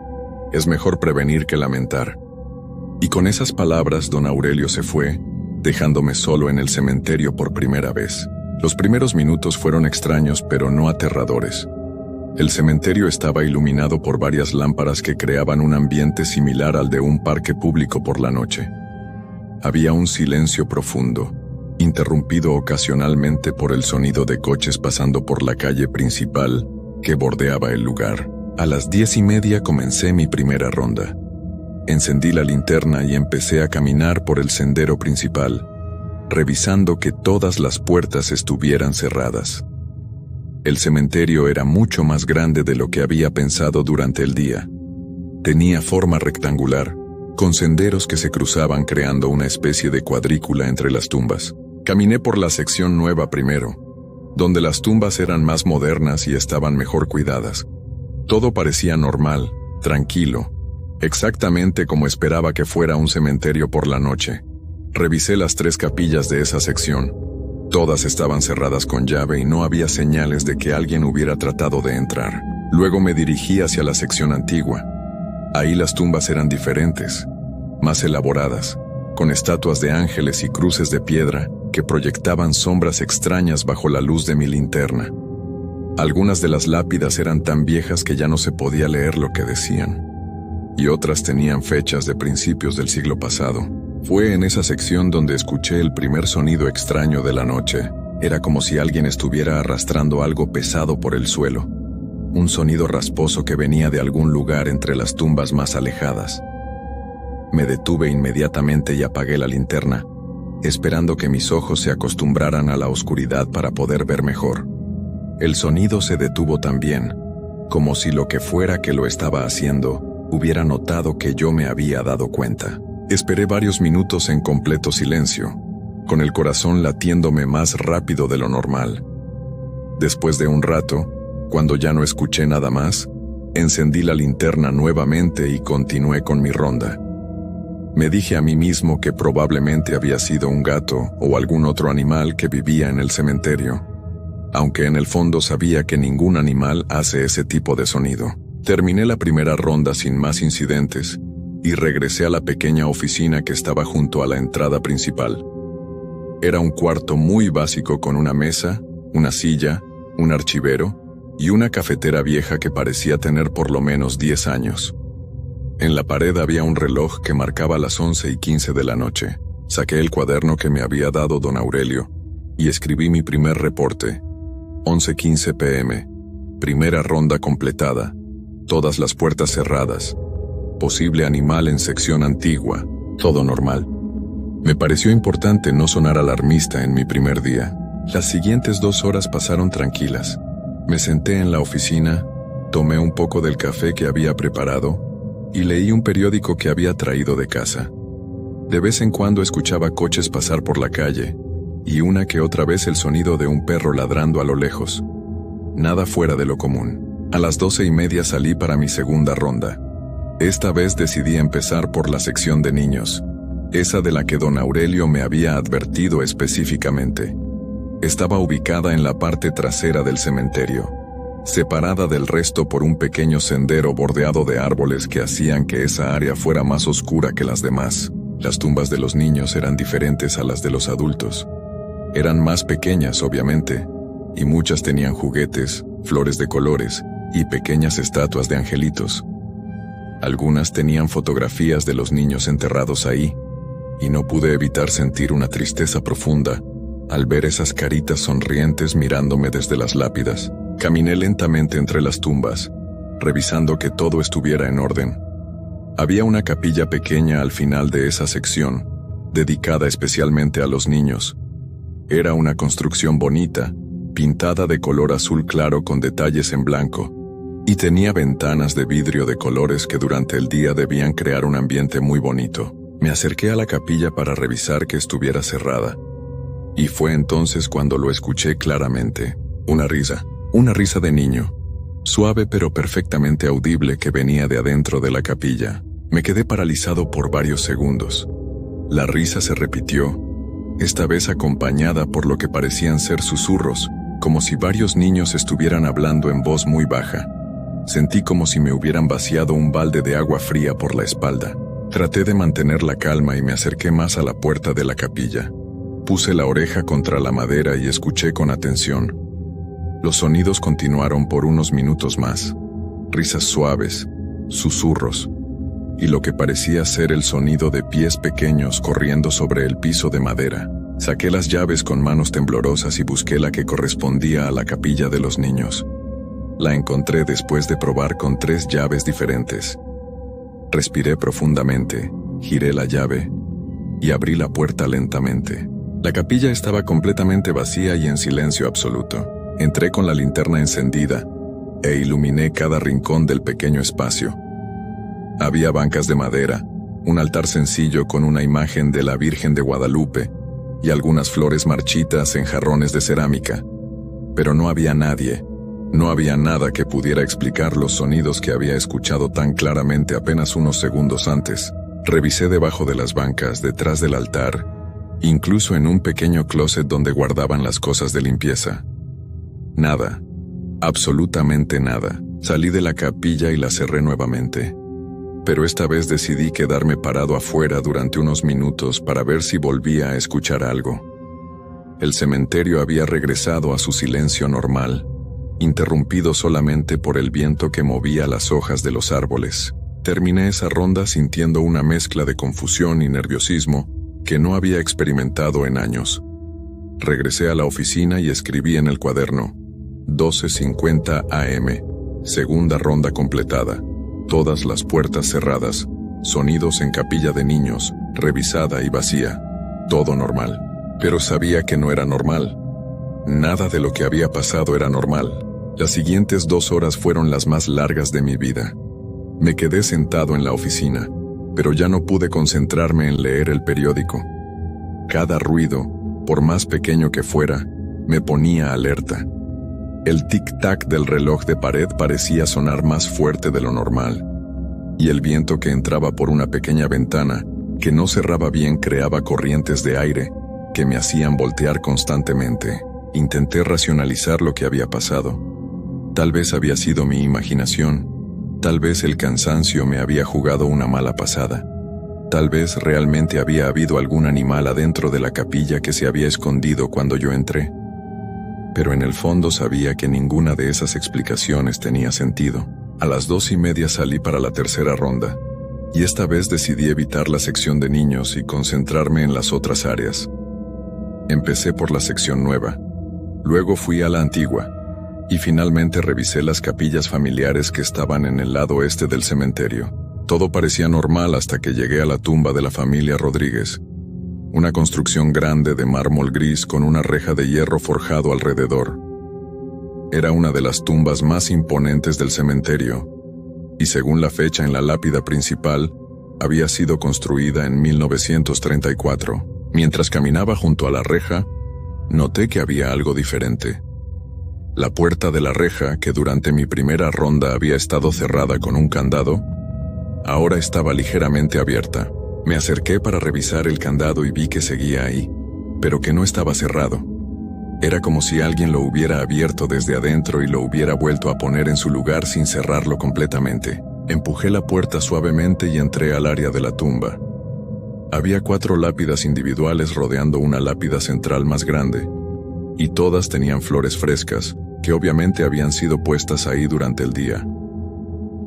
Speaker 1: Es mejor prevenir que lamentar». Y con esas palabras don Aurelio se fue, dejándome solo en el cementerio por primera vez. Los primeros minutos fueron extraños pero no aterradores. El cementerio estaba iluminado por varias lámparas que creaban un ambiente similar al de un parque público por la noche. Había un silencio profundo, interrumpido ocasionalmente por el sonido de coches pasando por la calle principal que bordeaba el lugar. A las 10:30 comencé mi primera ronda. Encendí la linterna y empecé a caminar por el sendero principal, revisando que todas las puertas estuvieran cerradas. El cementerio era mucho más grande de lo que había pensado durante el día. Tenía forma rectangular, con senderos que se cruzaban creando una especie de cuadrícula entre las tumbas. Caminé por la sección nueva primero, donde las tumbas eran más modernas y estaban mejor cuidadas. Todo parecía normal, tranquilo, exactamente como esperaba que fuera un cementerio por la noche. Revisé las 3 capillas de esa sección. Todas estaban cerradas con llave y no había señales de que alguien hubiera tratado de entrar. Luego me dirigí hacia la sección antigua. Ahí las tumbas eran diferentes, más elaboradas, con estatuas de ángeles y cruces de piedra que proyectaban sombras extrañas bajo la luz de mi linterna. Algunas de las lápidas eran tan viejas que ya no se podía leer lo que decían, y otras tenían fechas de principios del siglo pasado. Fue en esa sección donde escuché el primer sonido extraño de la noche. Era como si alguien estuviera arrastrando algo pesado por el suelo. Un sonido rasposo que venía de algún lugar entre las tumbas más alejadas. Me detuve inmediatamente y apagué la linterna, esperando que mis ojos se acostumbraran a la oscuridad para poder ver mejor. El sonido se detuvo también, como si lo que fuera que lo estaba haciendo hubiera notado que yo me había dado cuenta. Esperé varios minutos en completo silencio, con el corazón latiéndome más rápido de lo normal. Después de un rato, cuando ya no escuché nada más, encendí la linterna nuevamente y continué con mi ronda. Me dije a mí mismo que probablemente había sido un gato o algún otro animal que vivía en el cementerio, aunque en el fondo sabía que ningún animal hace ese tipo de sonido. Terminé la primera ronda sin más incidentes y regresé a la pequeña oficina que estaba junto a la entrada principal. Era un cuarto muy básico con una mesa, una silla, un archivero y una cafetera vieja que parecía tener por lo menos 10 años. En la pared había un reloj que marcaba las 11:15 de la noche. Saqué el cuaderno que me había dado don Aurelio y escribí mi primer reporte. 11:15 p.m. Primera ronda completada. Todas las puertas cerradas. Posible animal en sección antigua. Todo normal. Me pareció importante no sonar alarmista en mi primer día. Las siguientes 2 horas pasaron tranquilas. Me senté en la oficina, tomé un poco del café que había preparado y leí un periódico que había traído de casa. De vez en cuando escuchaba coches pasar por la calle y una que otra vez el sonido de un perro ladrando a lo lejos. Nada fuera de lo común. A las 12:30 salí para mi segunda ronda. Esta vez decidí empezar por la sección de niños, esa de la que don Aurelio me había advertido específicamente. Estaba ubicada en la parte trasera del cementerio, separada del resto por un pequeño sendero bordeado de árboles que hacían que esa área fuera más oscura que las demás. Las tumbas de los niños eran diferentes a las de los adultos. Eran más pequeñas, obviamente, y muchas tenían juguetes, flores de colores y pequeñas estatuas de angelitos. Algunas tenían fotografías de los niños enterrados ahí, y no pude evitar sentir una tristeza profunda al ver esas caritas sonrientes mirándome desde las lápidas. Caminé lentamente entre las tumbas, revisando que todo estuviera en orden. Había una capilla pequeña al final de esa sección, dedicada especialmente a los niños. Era una construcción bonita, pintada de color azul claro con detalles en blanco, y tenía ventanas de vidrio de colores que durante el día debían crear un ambiente muy bonito. Me acerqué a la capilla para revisar que estuviera cerrada, y fue entonces cuando lo escuché claramente. Una risa de niño, suave pero perfectamente audible que venía de adentro de la capilla. Me quedé paralizado por varios segundos. La risa se repitió, esta vez acompañada por lo que parecían ser susurros, como si varios niños estuvieran hablando en voz muy baja. Sentí como si me hubieran vaciado un balde de agua fría por la espalda. Traté de mantener la calma y me acerqué más a la puerta de la capilla. Puse la oreja contra la madera y escuché con atención. Los sonidos continuaron por unos minutos más. Risas suaves, susurros, y lo que parecía ser el sonido de pies pequeños corriendo sobre el piso de madera. Saqué las llaves con manos temblorosas y busqué la que correspondía a la capilla de los niños. La encontré después de probar con 3 llaves diferentes. Respiré profundamente, giré la llave y abrí la puerta lentamente. La capilla estaba completamente vacía y en silencio absoluto. Entré con la linterna encendida e iluminé cada rincón del pequeño espacio. Había bancas de madera, un altar sencillo con una imagen de la Virgen de Guadalupe y algunas flores marchitas en jarrones de cerámica. Pero no había nadie. No había nada que pudiera explicar los sonidos que había escuchado tan claramente apenas unos segundos antes. Revisé debajo de las bancas, detrás del altar, incluso en un pequeño closet donde guardaban las cosas de limpieza. Nada. Absolutamente nada. Salí de la capilla y la cerré nuevamente. Pero esta vez decidí quedarme parado afuera durante unos minutos para ver si volvía a escuchar algo. El cementerio había regresado a su silencio normal, interrumpido solamente por el viento que movía las hojas de los árboles. Terminé esa ronda sintiendo una mezcla de confusión y nerviosismo que no había experimentado en años. Regresé a la oficina y escribí en el cuaderno: 12:50 AM, segunda ronda completada, todas las puertas cerradas, sonidos en capilla de niños, revisada y vacía, todo normal. Pero sabía que no era normal. Nada de lo que había pasado era normal. Las siguientes 2 horas fueron las más largas de mi vida. Me quedé sentado en la oficina, pero ya no pude concentrarme en leer el periódico. Cada ruido, por más pequeño que fuera, me ponía alerta. El tic-tac del reloj de pared parecía sonar más fuerte de lo normal, y el viento que entraba por una pequeña ventana, que no cerraba bien, creaba corrientes de aire que me hacían voltear constantemente. Intenté racionalizar lo que había pasado. Tal vez había sido mi imaginación, tal vez el cansancio me había jugado una mala pasada, tal vez realmente había habido algún animal adentro de la capilla que se había escondido cuando yo entré. Pero en el fondo sabía que ninguna de esas explicaciones tenía sentido. A las 2:30 salí para la tercera ronda, y esta vez decidí evitar la sección de niños y concentrarme en las otras áreas. Empecé por la sección nueva, luego fui a la antigua, y finalmente revisé las capillas familiares que estaban en el lado este del cementerio. Todo parecía normal hasta que llegué a la tumba de la familia Rodríguez, una construcción grande de mármol gris con una reja de hierro forjado alrededor. Era una de las tumbas más imponentes del cementerio, y según la fecha en la lápida principal, había sido construida en 1934. Mientras caminaba junto a la reja, noté que había algo diferente. La puerta de la reja, que durante mi primera ronda había estado cerrada con un candado, ahora estaba ligeramente abierta. Me acerqué para revisar el candado y vi que seguía ahí, pero que no estaba cerrado. Era como si alguien lo hubiera abierto desde adentro y lo hubiera vuelto a poner en su lugar sin cerrarlo completamente. Empujé la puerta suavemente y entré al área de la tumba. Había 4 lápidas individuales rodeando una lápida central más grande, y todas tenían flores frescas, que obviamente habían sido puestas ahí durante el día.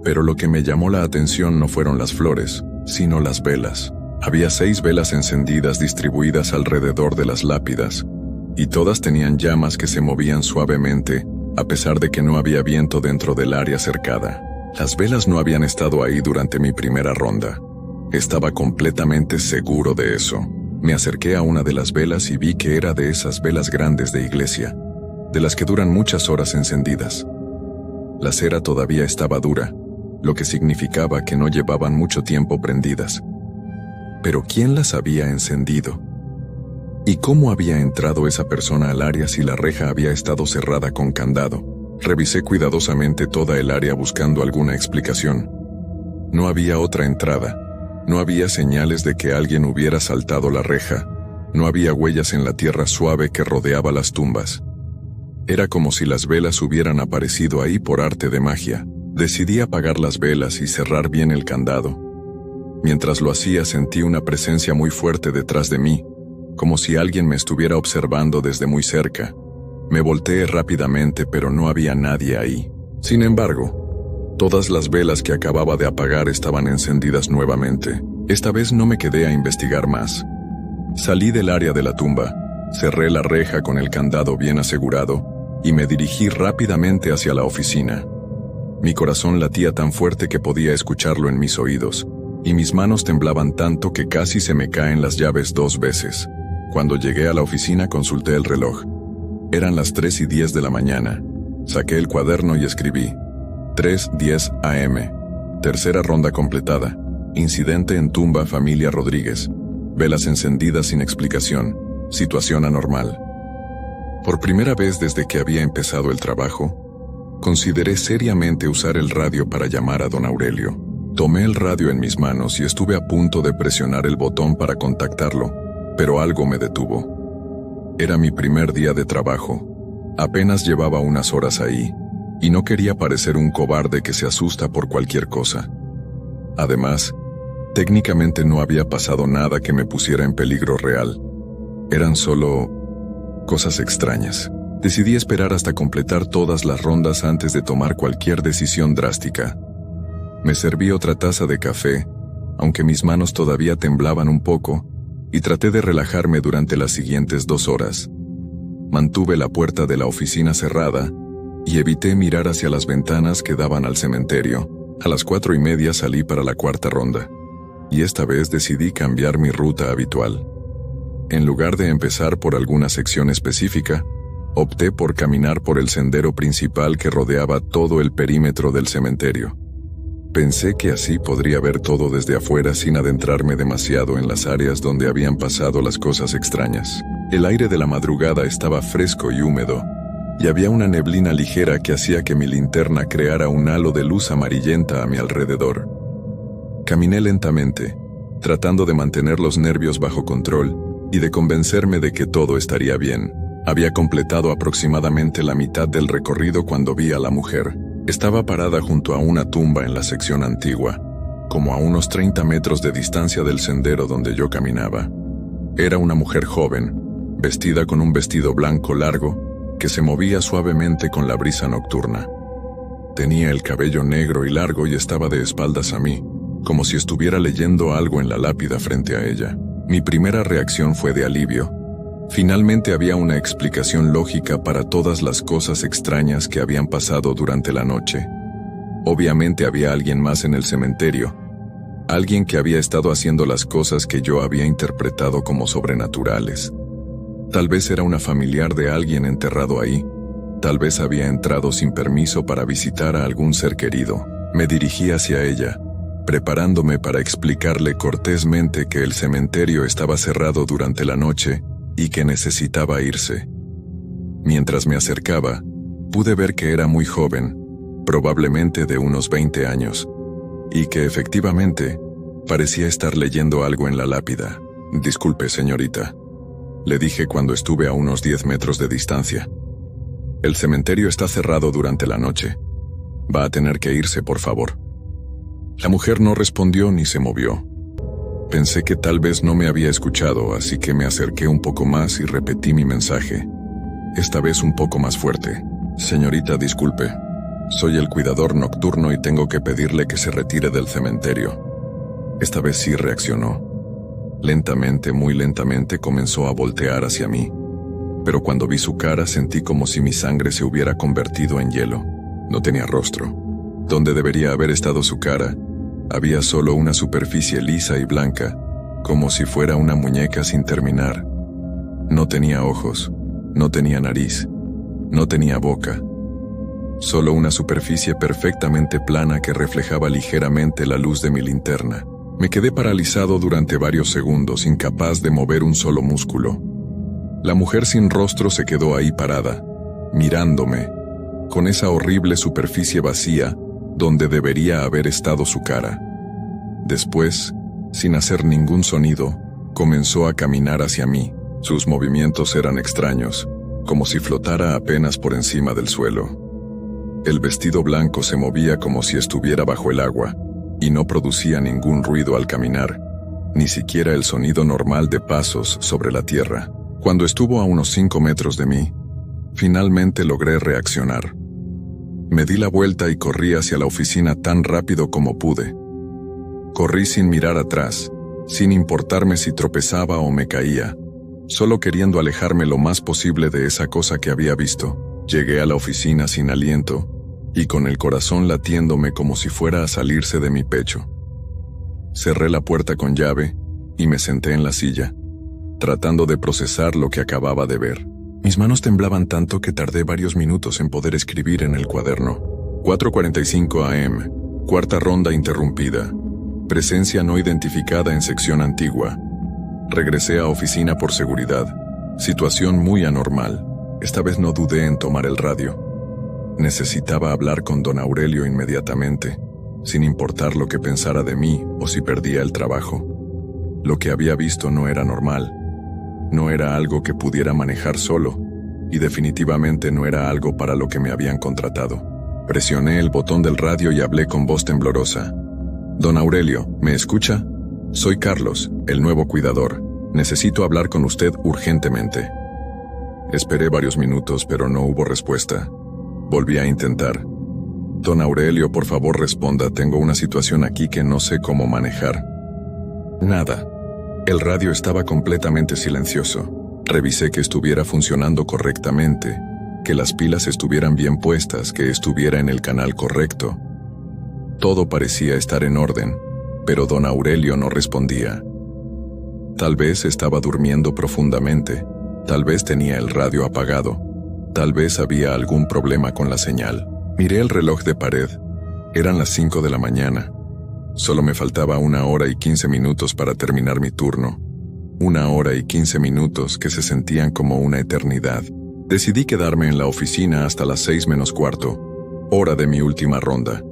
Speaker 1: Pero lo que me llamó la atención no fueron las flores, sino las velas. Había 6 velas encendidas distribuidas alrededor de las lápidas, y todas tenían llamas que se movían suavemente, a pesar de que no había viento dentro del área cercada. Las velas no habían estado ahí durante mi primera ronda. Estaba completamente seguro de eso. Me acerqué a una de las velas y vi que era de esas velas grandes de iglesia, de las que duran muchas horas encendidas. La cera todavía estaba dura, lo que significaba que no llevaban mucho tiempo prendidas. Pero ¿quién las había encendido? ¿Y cómo había entrado esa persona al área si la reja había estado cerrada con candado? Revisé cuidadosamente toda el área buscando alguna explicación. No había otra entrada. No había señales de que alguien hubiera saltado la reja. No había huellas en la tierra suave que rodeaba las tumbas. Era como si las velas hubieran aparecido ahí por arte de magia. Decidí apagar las velas y cerrar bien el candado. Mientras lo hacía sentí una presencia muy fuerte detrás de mí, como si alguien me estuviera observando desde muy cerca. Me volteé rápidamente, pero no había nadie ahí. Sin embargo, todas las velas que acababa de apagar estaban encendidas nuevamente. Esta vez no me quedé a investigar más. Salí del área de la tumba, Cerré la reja con el candado bien asegurado y me dirigí rápidamente hacia la oficina. Mi corazón latía tan fuerte que podía escucharlo en mis oídos, y mis manos temblaban tanto que casi se me caen las llaves 2 veces. Cuando llegué a la oficina consulté el reloj. Eran las 3:10 de la mañana. Saqué el cuaderno y escribí: 3:10 AM. Tercera ronda completada. Incidente en tumba familia Rodríguez. Velas encendidas sin explicación. Situación anormal. Por primera vez desde que había empezado el trabajo, consideré seriamente usar el radio para llamar a don Aurelio. Tomé el radio en mis manos y estuve a punto de presionar el botón para contactarlo, pero algo me detuvo. Era mi primer día de trabajo. Apenas llevaba unas horas ahí, y no quería parecer un cobarde que se asusta por cualquier cosa. Además, técnicamente no había pasado nada que me pusiera en peligro real. Eran solo cosas extrañas. Decidí esperar hasta completar todas las rondas antes de tomar cualquier decisión drástica. Me serví otra taza de café, aunque mis manos todavía temblaban un poco, y traté de relajarme durante las siguientes 2 horas. Mantuve la puerta de la oficina cerrada y evité mirar hacia las ventanas que daban al cementerio. A las 4:30 salí para la 4ª ronda, y esta vez decidí cambiar mi ruta habitual. En lugar de empezar por alguna sección específica, opté por caminar por el sendero principal que rodeaba todo el perímetro del cementerio. Pensé que así podría ver todo desde afuera sin adentrarme demasiado en las áreas donde habían pasado las cosas extrañas. El aire de la madrugada estaba fresco y húmedo, y había una neblina ligera que hacía que mi linterna creara un halo de luz amarillenta a mi alrededor. Caminé lentamente, tratando de mantener los nervios bajo control y de convencerme de que todo estaría bien. Había completado aproximadamente la mitad del recorrido cuando vi a la mujer. Estaba parada junto a una tumba en la sección antigua, como a unos 30 metros de distancia del sendero donde yo caminaba. Era una mujer joven, vestida con un vestido blanco largo que se movía suavemente con la brisa nocturna. Tenía el cabello negro y largo y estaba de espaldas a mí, como si estuviera leyendo algo en la lápida frente a ella. Mi primera reacción fue de alivio. Finalmente había una explicación lógica para todas las cosas extrañas que habían pasado durante la noche. Obviamente había alguien más en el cementerio, alguien que había estado haciendo las cosas que yo había interpretado como sobrenaturales. Tal vez era una familiar de alguien enterrado ahí, tal vez había entrado sin permiso para visitar a algún ser querido. Me dirigí hacia ella, preparándome para explicarle cortésmente que el cementerio estaba cerrado durante la noche y que necesitaba irse. Mientras me acercaba, pude ver que era muy joven, probablemente de unos 20 años, y que efectivamente parecía estar leyendo algo en la lápida. «Disculpe, señorita», le dije cuando estuve a unos 10 metros de distancia. «El cementerio está cerrado durante la noche. Va a tener que irse, por favor». La mujer no respondió ni se movió. Pensé que tal vez no me había escuchado, así que me acerqué un poco más y repetí mi mensaje, esta vez un poco más fuerte. «Señorita, disculpe. Soy el cuidador nocturno y tengo que pedirle que se retire del cementerio». Esta vez sí reaccionó. Lentamente, muy lentamente comenzó a voltear hacia mí, pero cuando vi su cara sentí como si mi sangre se hubiera convertido en hielo. No tenía rostro. Donde debería haber estado su cara, había solo una superficie lisa y blanca, como si fuera una muñeca sin terminar. No tenía ojos, no tenía nariz, no tenía boca. Solo una superficie perfectamente plana que reflejaba ligeramente la luz de mi linterna. Me quedé paralizado durante varios segundos, incapaz de mover un solo músculo. La mujer sin rostro se quedó ahí parada, mirándome, con esa horrible superficie vacía donde debería haber estado su cara. Después, sin hacer ningún sonido, comenzó a caminar hacia mí. Sus movimientos eran extraños, como si flotara apenas por encima del suelo. El vestido blanco se movía como si estuviera bajo el agua, y no producía ningún ruido al caminar, ni siquiera el sonido normal de pasos sobre la tierra. Cuando estuvo a unos 5 metros de mí, finalmente logré reaccionar. Me di la vuelta y corrí hacia la oficina tan rápido como pude. Corrí sin mirar atrás, sin importarme si tropezaba o me caía. solo queriendo alejarme lo más posible de esa cosa que había visto. Llegué a la oficina sin aliento y con el corazón latiéndome como si fuera a salirse de mi pecho. Cerré la puerta con llave y me senté en la silla, tratando de procesar lo que acababa de ver. Mis manos temblaban tanto que tardé varios minutos en poder escribir en el cuaderno. 4:45 AM, cuarta ronda interrumpida. Presencia no identificada en sección antigua. Regresé a oficina por seguridad. Situación muy anormal. Esta vez no dudé en tomar el radio. Necesitaba hablar con don Aurelio inmediatamente, sin importar lo que pensara de mí o si perdía el trabajo. Lo que había visto no era normal. No era algo que pudiera manejar solo, y definitivamente no era algo para lo que me habían contratado. Presioné el botón del radio y hablé con voz temblorosa. Don Aurelio, ¿me escucha? Soy Carlos, el nuevo cuidador. Necesito hablar con usted urgentemente. Esperé varios minutos, pero no hubo respuesta. Volví a intentar. Don Aurelio, por favor responda, tengo una situación aquí que no sé cómo manejar. Nada. El radio estaba completamente silencioso. Revisé que estuviera funcionando correctamente, que las pilas estuvieran bien puestas, que estuviera en el canal correcto. Todo parecía estar en orden, pero don Aurelio no respondía. Tal vez estaba durmiendo profundamente, tal vez tenía el radio apagado, tal vez había algún problema con la señal. Miré el reloj de pared. Eran las 5 de la mañana. Solo me faltaba 1 hora y 15 minutos para terminar mi turno. 1 hora y 15 minutos que se sentían como una eternidad. Decidí quedarme en la oficina hasta las 6 menos cuarto, hora de mi última ronda.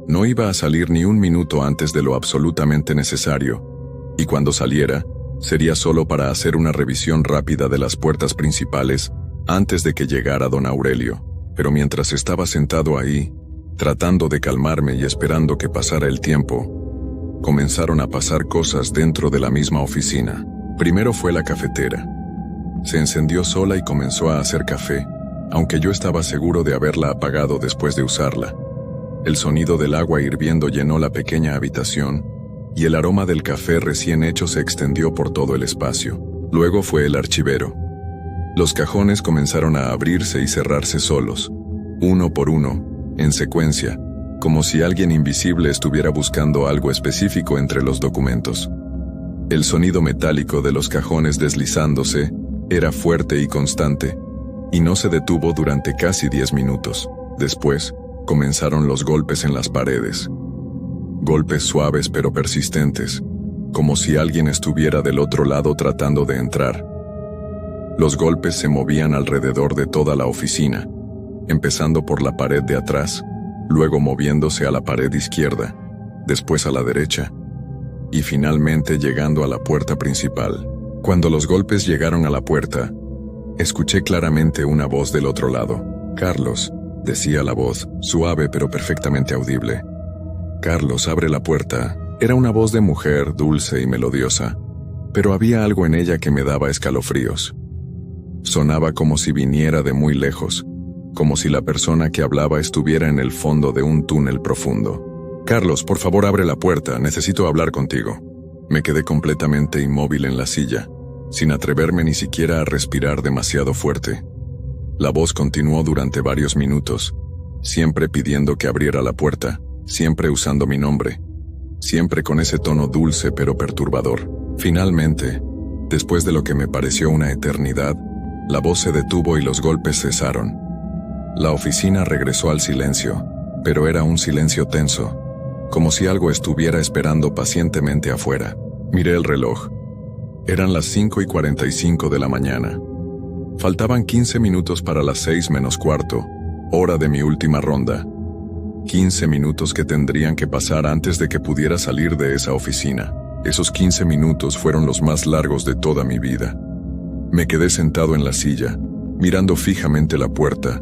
Speaker 1: No iba a salir ni un minuto antes de lo absolutamente necesario, y cuando saliera, sería solo para hacer una revisión rápida de las puertas principales antes de que llegara don Aurelio. Pero mientras estaba sentado ahí, tratando de calmarme y esperando que pasara el tiempo, comenzaron a pasar cosas dentro de la misma oficina. Primero fue la cafetera. Se encendió sola y comenzó a hacer café, aunque yo estaba seguro de haberla apagado después de usarla. El sonido del agua hirviendo llenó la pequeña habitación, y el aroma del café recién hecho se extendió por todo el espacio. Luego fue el archivero. Los cajones comenzaron a abrirse y cerrarse solos, uno por uno, en secuencia, como si alguien invisible estuviera buscando algo específico entre los documentos. El sonido metálico de los cajones deslizándose era fuerte y constante, y no se detuvo durante casi 10 minutos. Después, comenzaron los golpes en las paredes. Golpes suaves pero persistentes, como si alguien estuviera del otro lado tratando de entrar. Los golpes se movían alrededor de toda la oficina, empezando por la pared de atrás, luego moviéndose a la pared izquierda, después a la derecha, y finalmente llegando a la puerta principal. Cuando los golpes llegaron a la puerta, escuché claramente una voz del otro lado. «Carlos», decía la voz, suave pero perfectamente audible. «Carlos, abre la puerta». Era una voz de mujer, dulce y melodiosa, pero había algo en ella que me daba escalofríos. Sonaba como si viniera de muy lejos, como si la persona que hablaba estuviera en el fondo de un túnel profundo. «Carlos, por favor abre la puerta, necesito hablar contigo». Me quedé completamente inmóvil en la silla, sin atreverme ni siquiera a respirar demasiado fuerte. La voz continuó durante varios minutos, siempre pidiendo que abriera la puerta, siempre usando mi nombre, siempre con ese tono dulce pero perturbador. Finalmente, después de lo que me pareció una eternidad, la voz se detuvo y los golpes cesaron. La oficina regresó al silencio, pero era un silencio tenso, como si algo estuviera esperando pacientemente afuera. Miré el reloj. Eran las 5:45 de la mañana. Faltaban 15 minutos para las 6 menos cuarto, hora de mi última ronda. 15 minutos que tendrían que pasar antes de que pudiera salir de esa oficina. Esos 15 minutos fueron los más largos de toda mi vida. Me quedé sentado en la silla, mirando fijamente la puerta,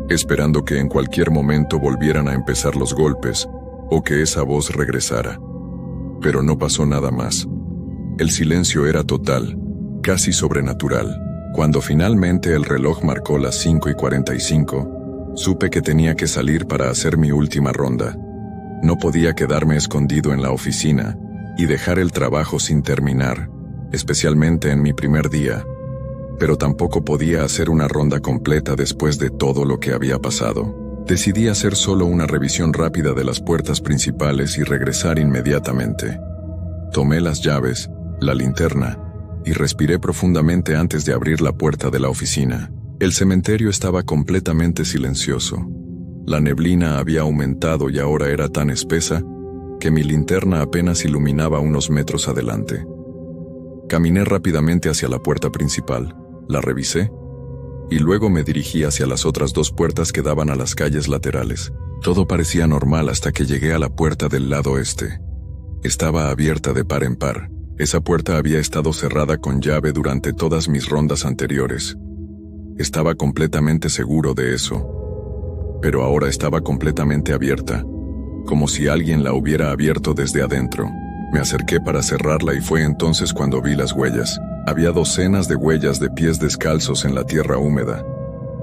Speaker 1: esperando que en cualquier momento volvieran a empezar los golpes, o que esa voz regresara. Pero no pasó nada más. El silencio era total, casi sobrenatural. Cuando finalmente el reloj marcó las 5:45, supe que tenía que salir para hacer mi última ronda. No podía quedarme escondido en la oficina y dejar el trabajo sin terminar, especialmente en mi primer día. pero tampoco podía hacer una ronda completa después de todo lo que había pasado. Decidí hacer solo una revisión rápida de las puertas principales y regresar inmediatamente. Tomé las llaves, la linterna, y respiré profundamente antes de abrir la puerta de la oficina. El cementerio estaba completamente silencioso. La neblina había aumentado y ahora era tan espesa que mi linterna apenas iluminaba unos metros adelante. Caminé rápidamente hacia la puerta principal, la revisé, y luego me dirigí hacia las otras dos puertas que daban a las calles laterales. Todo parecía normal hasta que llegué a la puerta del lado este. Estaba abierta de par en par. Esa puerta había estado cerrada con llave durante todas mis rondas anteriores. Estaba completamente seguro de eso. Pero ahora estaba completamente abierta, como si alguien la hubiera abierto desde adentro. Me acerqué para cerrarla y fue entonces cuando vi las huellas. Había docenas de huellas de pies descalzos en la tierra húmeda,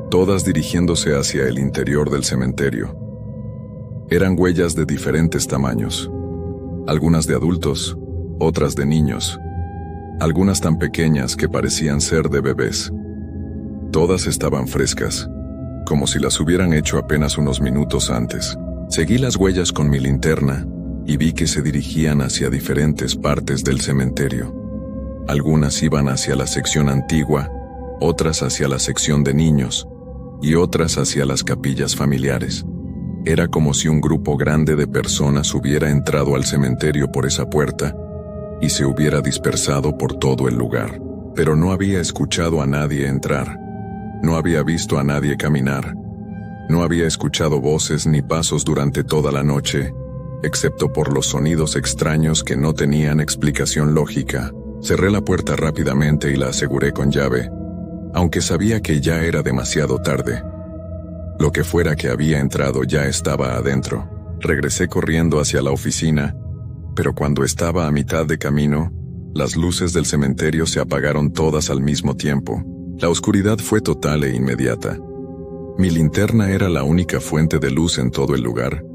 Speaker 1: todas dirigiéndose hacia el interior del cementerio. Eran huellas de diferentes tamaños, algunas de adultos, otras de niños, algunas tan pequeñas que parecían ser de bebés. Todas estaban frescas, como si las hubieran hecho apenas unos minutos antes. Seguí las huellas con mi linterna y vi que se dirigían hacia diferentes partes del cementerio. Algunas iban hacia la sección antigua, otras hacia la sección de niños y otras hacia las capillas familiares. Era como si un grupo grande de personas hubiera entrado al cementerio por esa puerta y se hubiera dispersado por todo el lugar. Pero no había escuchado a nadie entrar. No había visto a nadie caminar. No había escuchado voces ni pasos durante toda la noche, excepto por los sonidos extraños que no tenían explicación lógica. Cerré la puerta rápidamente y la aseguré con llave, aunque sabía que ya era demasiado tarde. Lo que fuera que había entrado ya estaba adentro. Regresé corriendo hacia la oficina, pero cuando estaba a mitad de camino, las luces del cementerio se apagaron todas al mismo tiempo. La oscuridad fue total e inmediata. Mi linterna era la única fuente de luz en todo el lugar,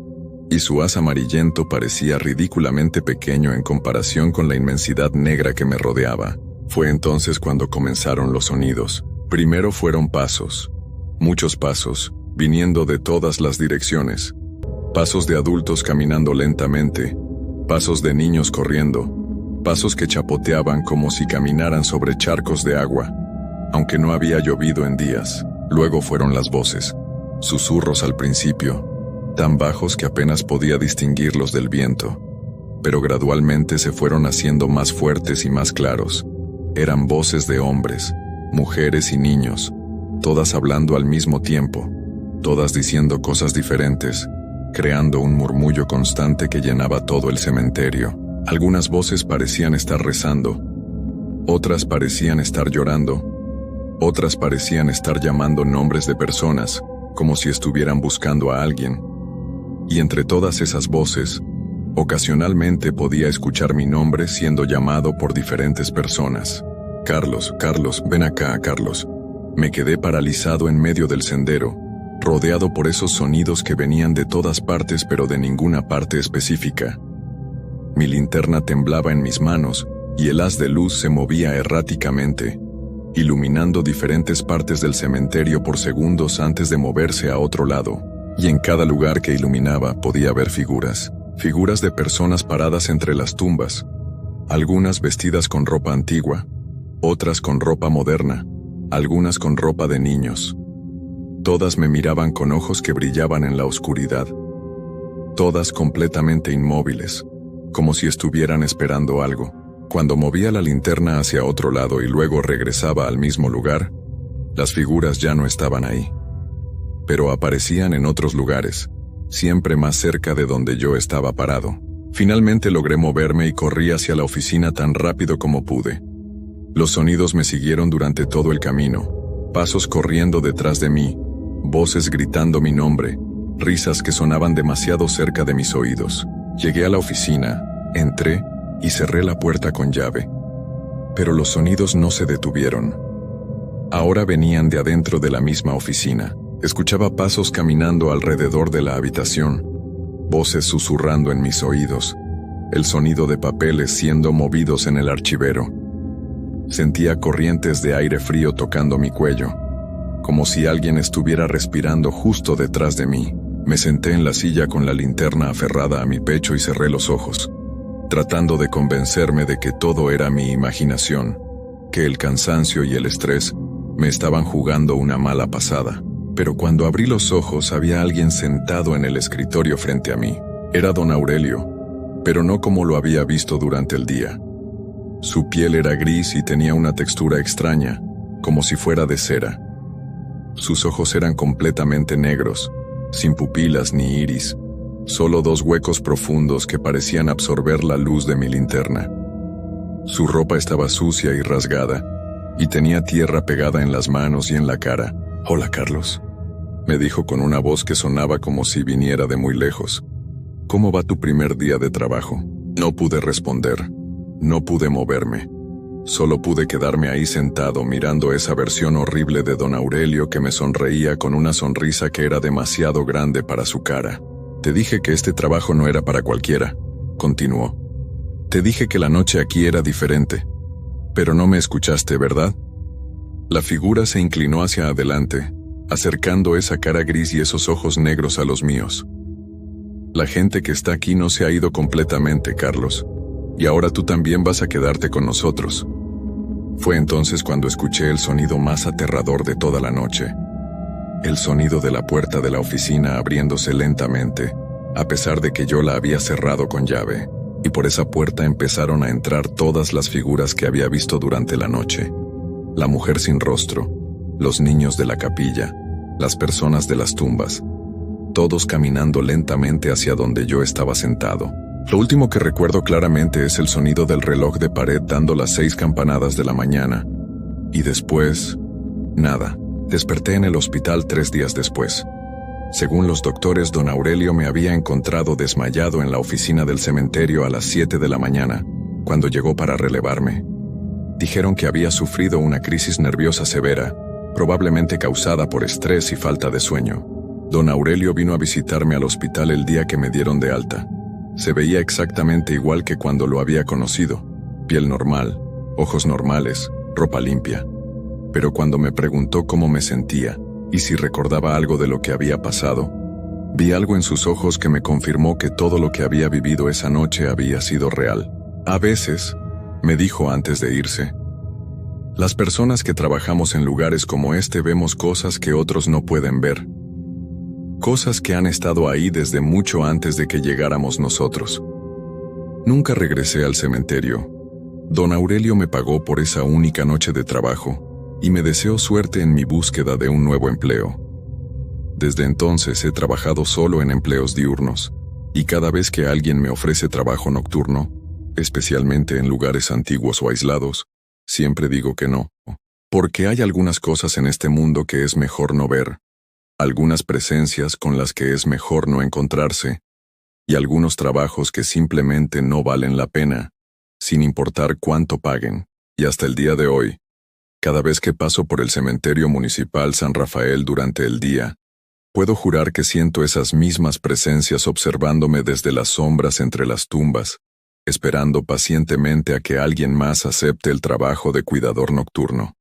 Speaker 1: y su haz amarillento parecía ridículamente pequeño en comparación con la inmensidad negra que me rodeaba. Fue entonces cuando comenzaron los sonidos. Primero fueron pasos, muchos pasos, viniendo de todas las direcciones. Pasos de adultos caminando lentamente, pasos de niños corriendo, pasos que chapoteaban como si caminaran sobre charcos de agua, aunque no había llovido en días. Luego fueron las voces, susurros al principio, tan bajos que apenas podía distinguirlos del viento, pero gradualmente se fueron haciendo más fuertes y más claros. Eran voces de hombres, mujeres y niños, todas hablando al mismo tiempo, todas diciendo cosas diferentes, creando un murmullo constante que llenaba todo el cementerio. Algunas voces parecían estar rezando, otras parecían estar llorando, otras parecían estar llamando nombres de personas, como si estuvieran buscando a alguien. Y entre todas esas voces, ocasionalmente podía escuchar mi nombre siendo llamado por diferentes personas. Carlos, Carlos, ven acá, Carlos. Me quedé paralizado en medio del sendero, rodeado por esos sonidos que venían de todas partes pero de ninguna parte específica. Mi linterna temblaba en mis manos y el haz de luz se movía erráticamente, iluminando diferentes partes del cementerio por segundos antes de moverse a otro lado. Y en cada lugar que iluminaba podía ver figuras de personas paradas entre las tumbas, algunas vestidas con ropa antigua, otras con ropa moderna, algunas con ropa de niños. Todas me miraban con ojos que brillaban en la oscuridad, todas completamente inmóviles, como si estuvieran esperando algo. Cuando movía la linterna hacia otro lado y luego regresaba al mismo lugar, las figuras ya no estaban ahí, pero aparecían en otros lugares, siempre más cerca de donde yo estaba parado. Finalmente logré moverme y corrí hacia la oficina tan rápido como pude. Los sonidos me siguieron durante todo el camino, pasos corriendo detrás de mí, voces gritando mi nombre, risas que sonaban demasiado cerca de mis oídos. Llegué a la oficina, entré y cerré la puerta con llave. Pero los sonidos no se detuvieron. Ahora venían de adentro de la misma oficina. Escuchaba pasos caminando alrededor de la habitación, voces susurrando en mis oídos, el sonido de papeles siendo movidos en el archivero. Sentía corrientes de aire frío tocando mi cuello, como si alguien estuviera respirando justo detrás de mí. Me senté en la silla con la linterna aferrada a mi pecho y cerré los ojos, tratando de convencerme de que todo era mi imaginación, que el cansancio y el estrés me estaban jugando una mala pasada. Pero cuando abrí los ojos había alguien sentado en el escritorio frente a mí. Era don Aurelio, pero no como lo había visto durante el día. Su piel era gris y tenía una textura extraña, como si fuera de cera. Sus ojos eran completamente negros, sin pupilas ni iris, solo dos huecos profundos que parecían absorber la luz de mi linterna. Su ropa estaba sucia y rasgada, y tenía tierra pegada en las manos y en la cara. «Hola, Carlos», me dijo con una voz que sonaba como si viniera de muy lejos. «¿Cómo va tu primer día de trabajo?» No pude responder. No pude moverme. Solo pude quedarme ahí sentado mirando esa versión horrible de don Aurelio que me sonreía con una sonrisa que era demasiado grande para su cara. «Te dije que este trabajo no era para cualquiera», continuó. «Te dije que la noche aquí era diferente. Pero no me escuchaste, ¿verdad?» La figura se inclinó hacia adelante, acercando esa cara gris y esos ojos negros a los míos. «La gente que está aquí no se ha ido completamente, Carlos. Y ahora tú también vas a quedarte con nosotros». Fue entonces cuando escuché el sonido más aterrador de toda la noche. El sonido de la puerta de la oficina abriéndose lentamente, a pesar de que yo la había cerrado con llave, y por esa puerta empezaron a entrar todas las figuras que había visto durante la noche. La mujer sin rostro, los niños de la capilla, las personas de las tumbas, todos caminando lentamente hacia donde yo estaba sentado. Lo último que recuerdo claramente es el sonido del reloj de pared dando las 6 campanadas de la mañana. Y después, nada. Desperté en el hospital 3 días después. Según los doctores, don Aurelio me había encontrado desmayado en la oficina del cementerio a las 7 de la mañana, cuando llegó para relevarme. Dijeron que había sufrido una crisis nerviosa severa, probablemente causada por estrés y falta de sueño. Don Aurelio vino a visitarme al hospital el día que me dieron de alta. Se veía exactamente igual que cuando lo había conocido. Piel normal, ojos normales, ropa limpia. Pero cuando me preguntó cómo me sentía y si recordaba algo de lo que había pasado, vi algo en sus ojos que me confirmó que todo lo que había vivido esa noche había sido real. «A veces», me dijo antes de irse, «las personas que trabajamos en lugares como este vemos cosas que otros no pueden ver. Cosas que han estado ahí desde mucho antes de que llegáramos nosotros». Nunca regresé al cementerio. Don Aurelio me pagó por esa única noche de trabajo y me deseó suerte en mi búsqueda de un nuevo empleo. Desde entonces he trabajado solo en empleos diurnos, y cada vez que alguien me ofrece trabajo nocturno, especialmente en lugares antiguos o aislados, siempre digo que no, porque hay algunas cosas en este mundo que es mejor no ver, algunas presencias con las que es mejor no encontrarse, y algunos trabajos que simplemente no valen la pena, sin importar cuánto paguen. Y hasta el día de hoy, cada vez que paso por el cementerio municipal San Rafael durante el día, puedo jurar que siento esas mismas presencias observándome desde las sombras entre las tumbas, esperando pacientemente a que alguien más acepte el trabajo de cuidador nocturno.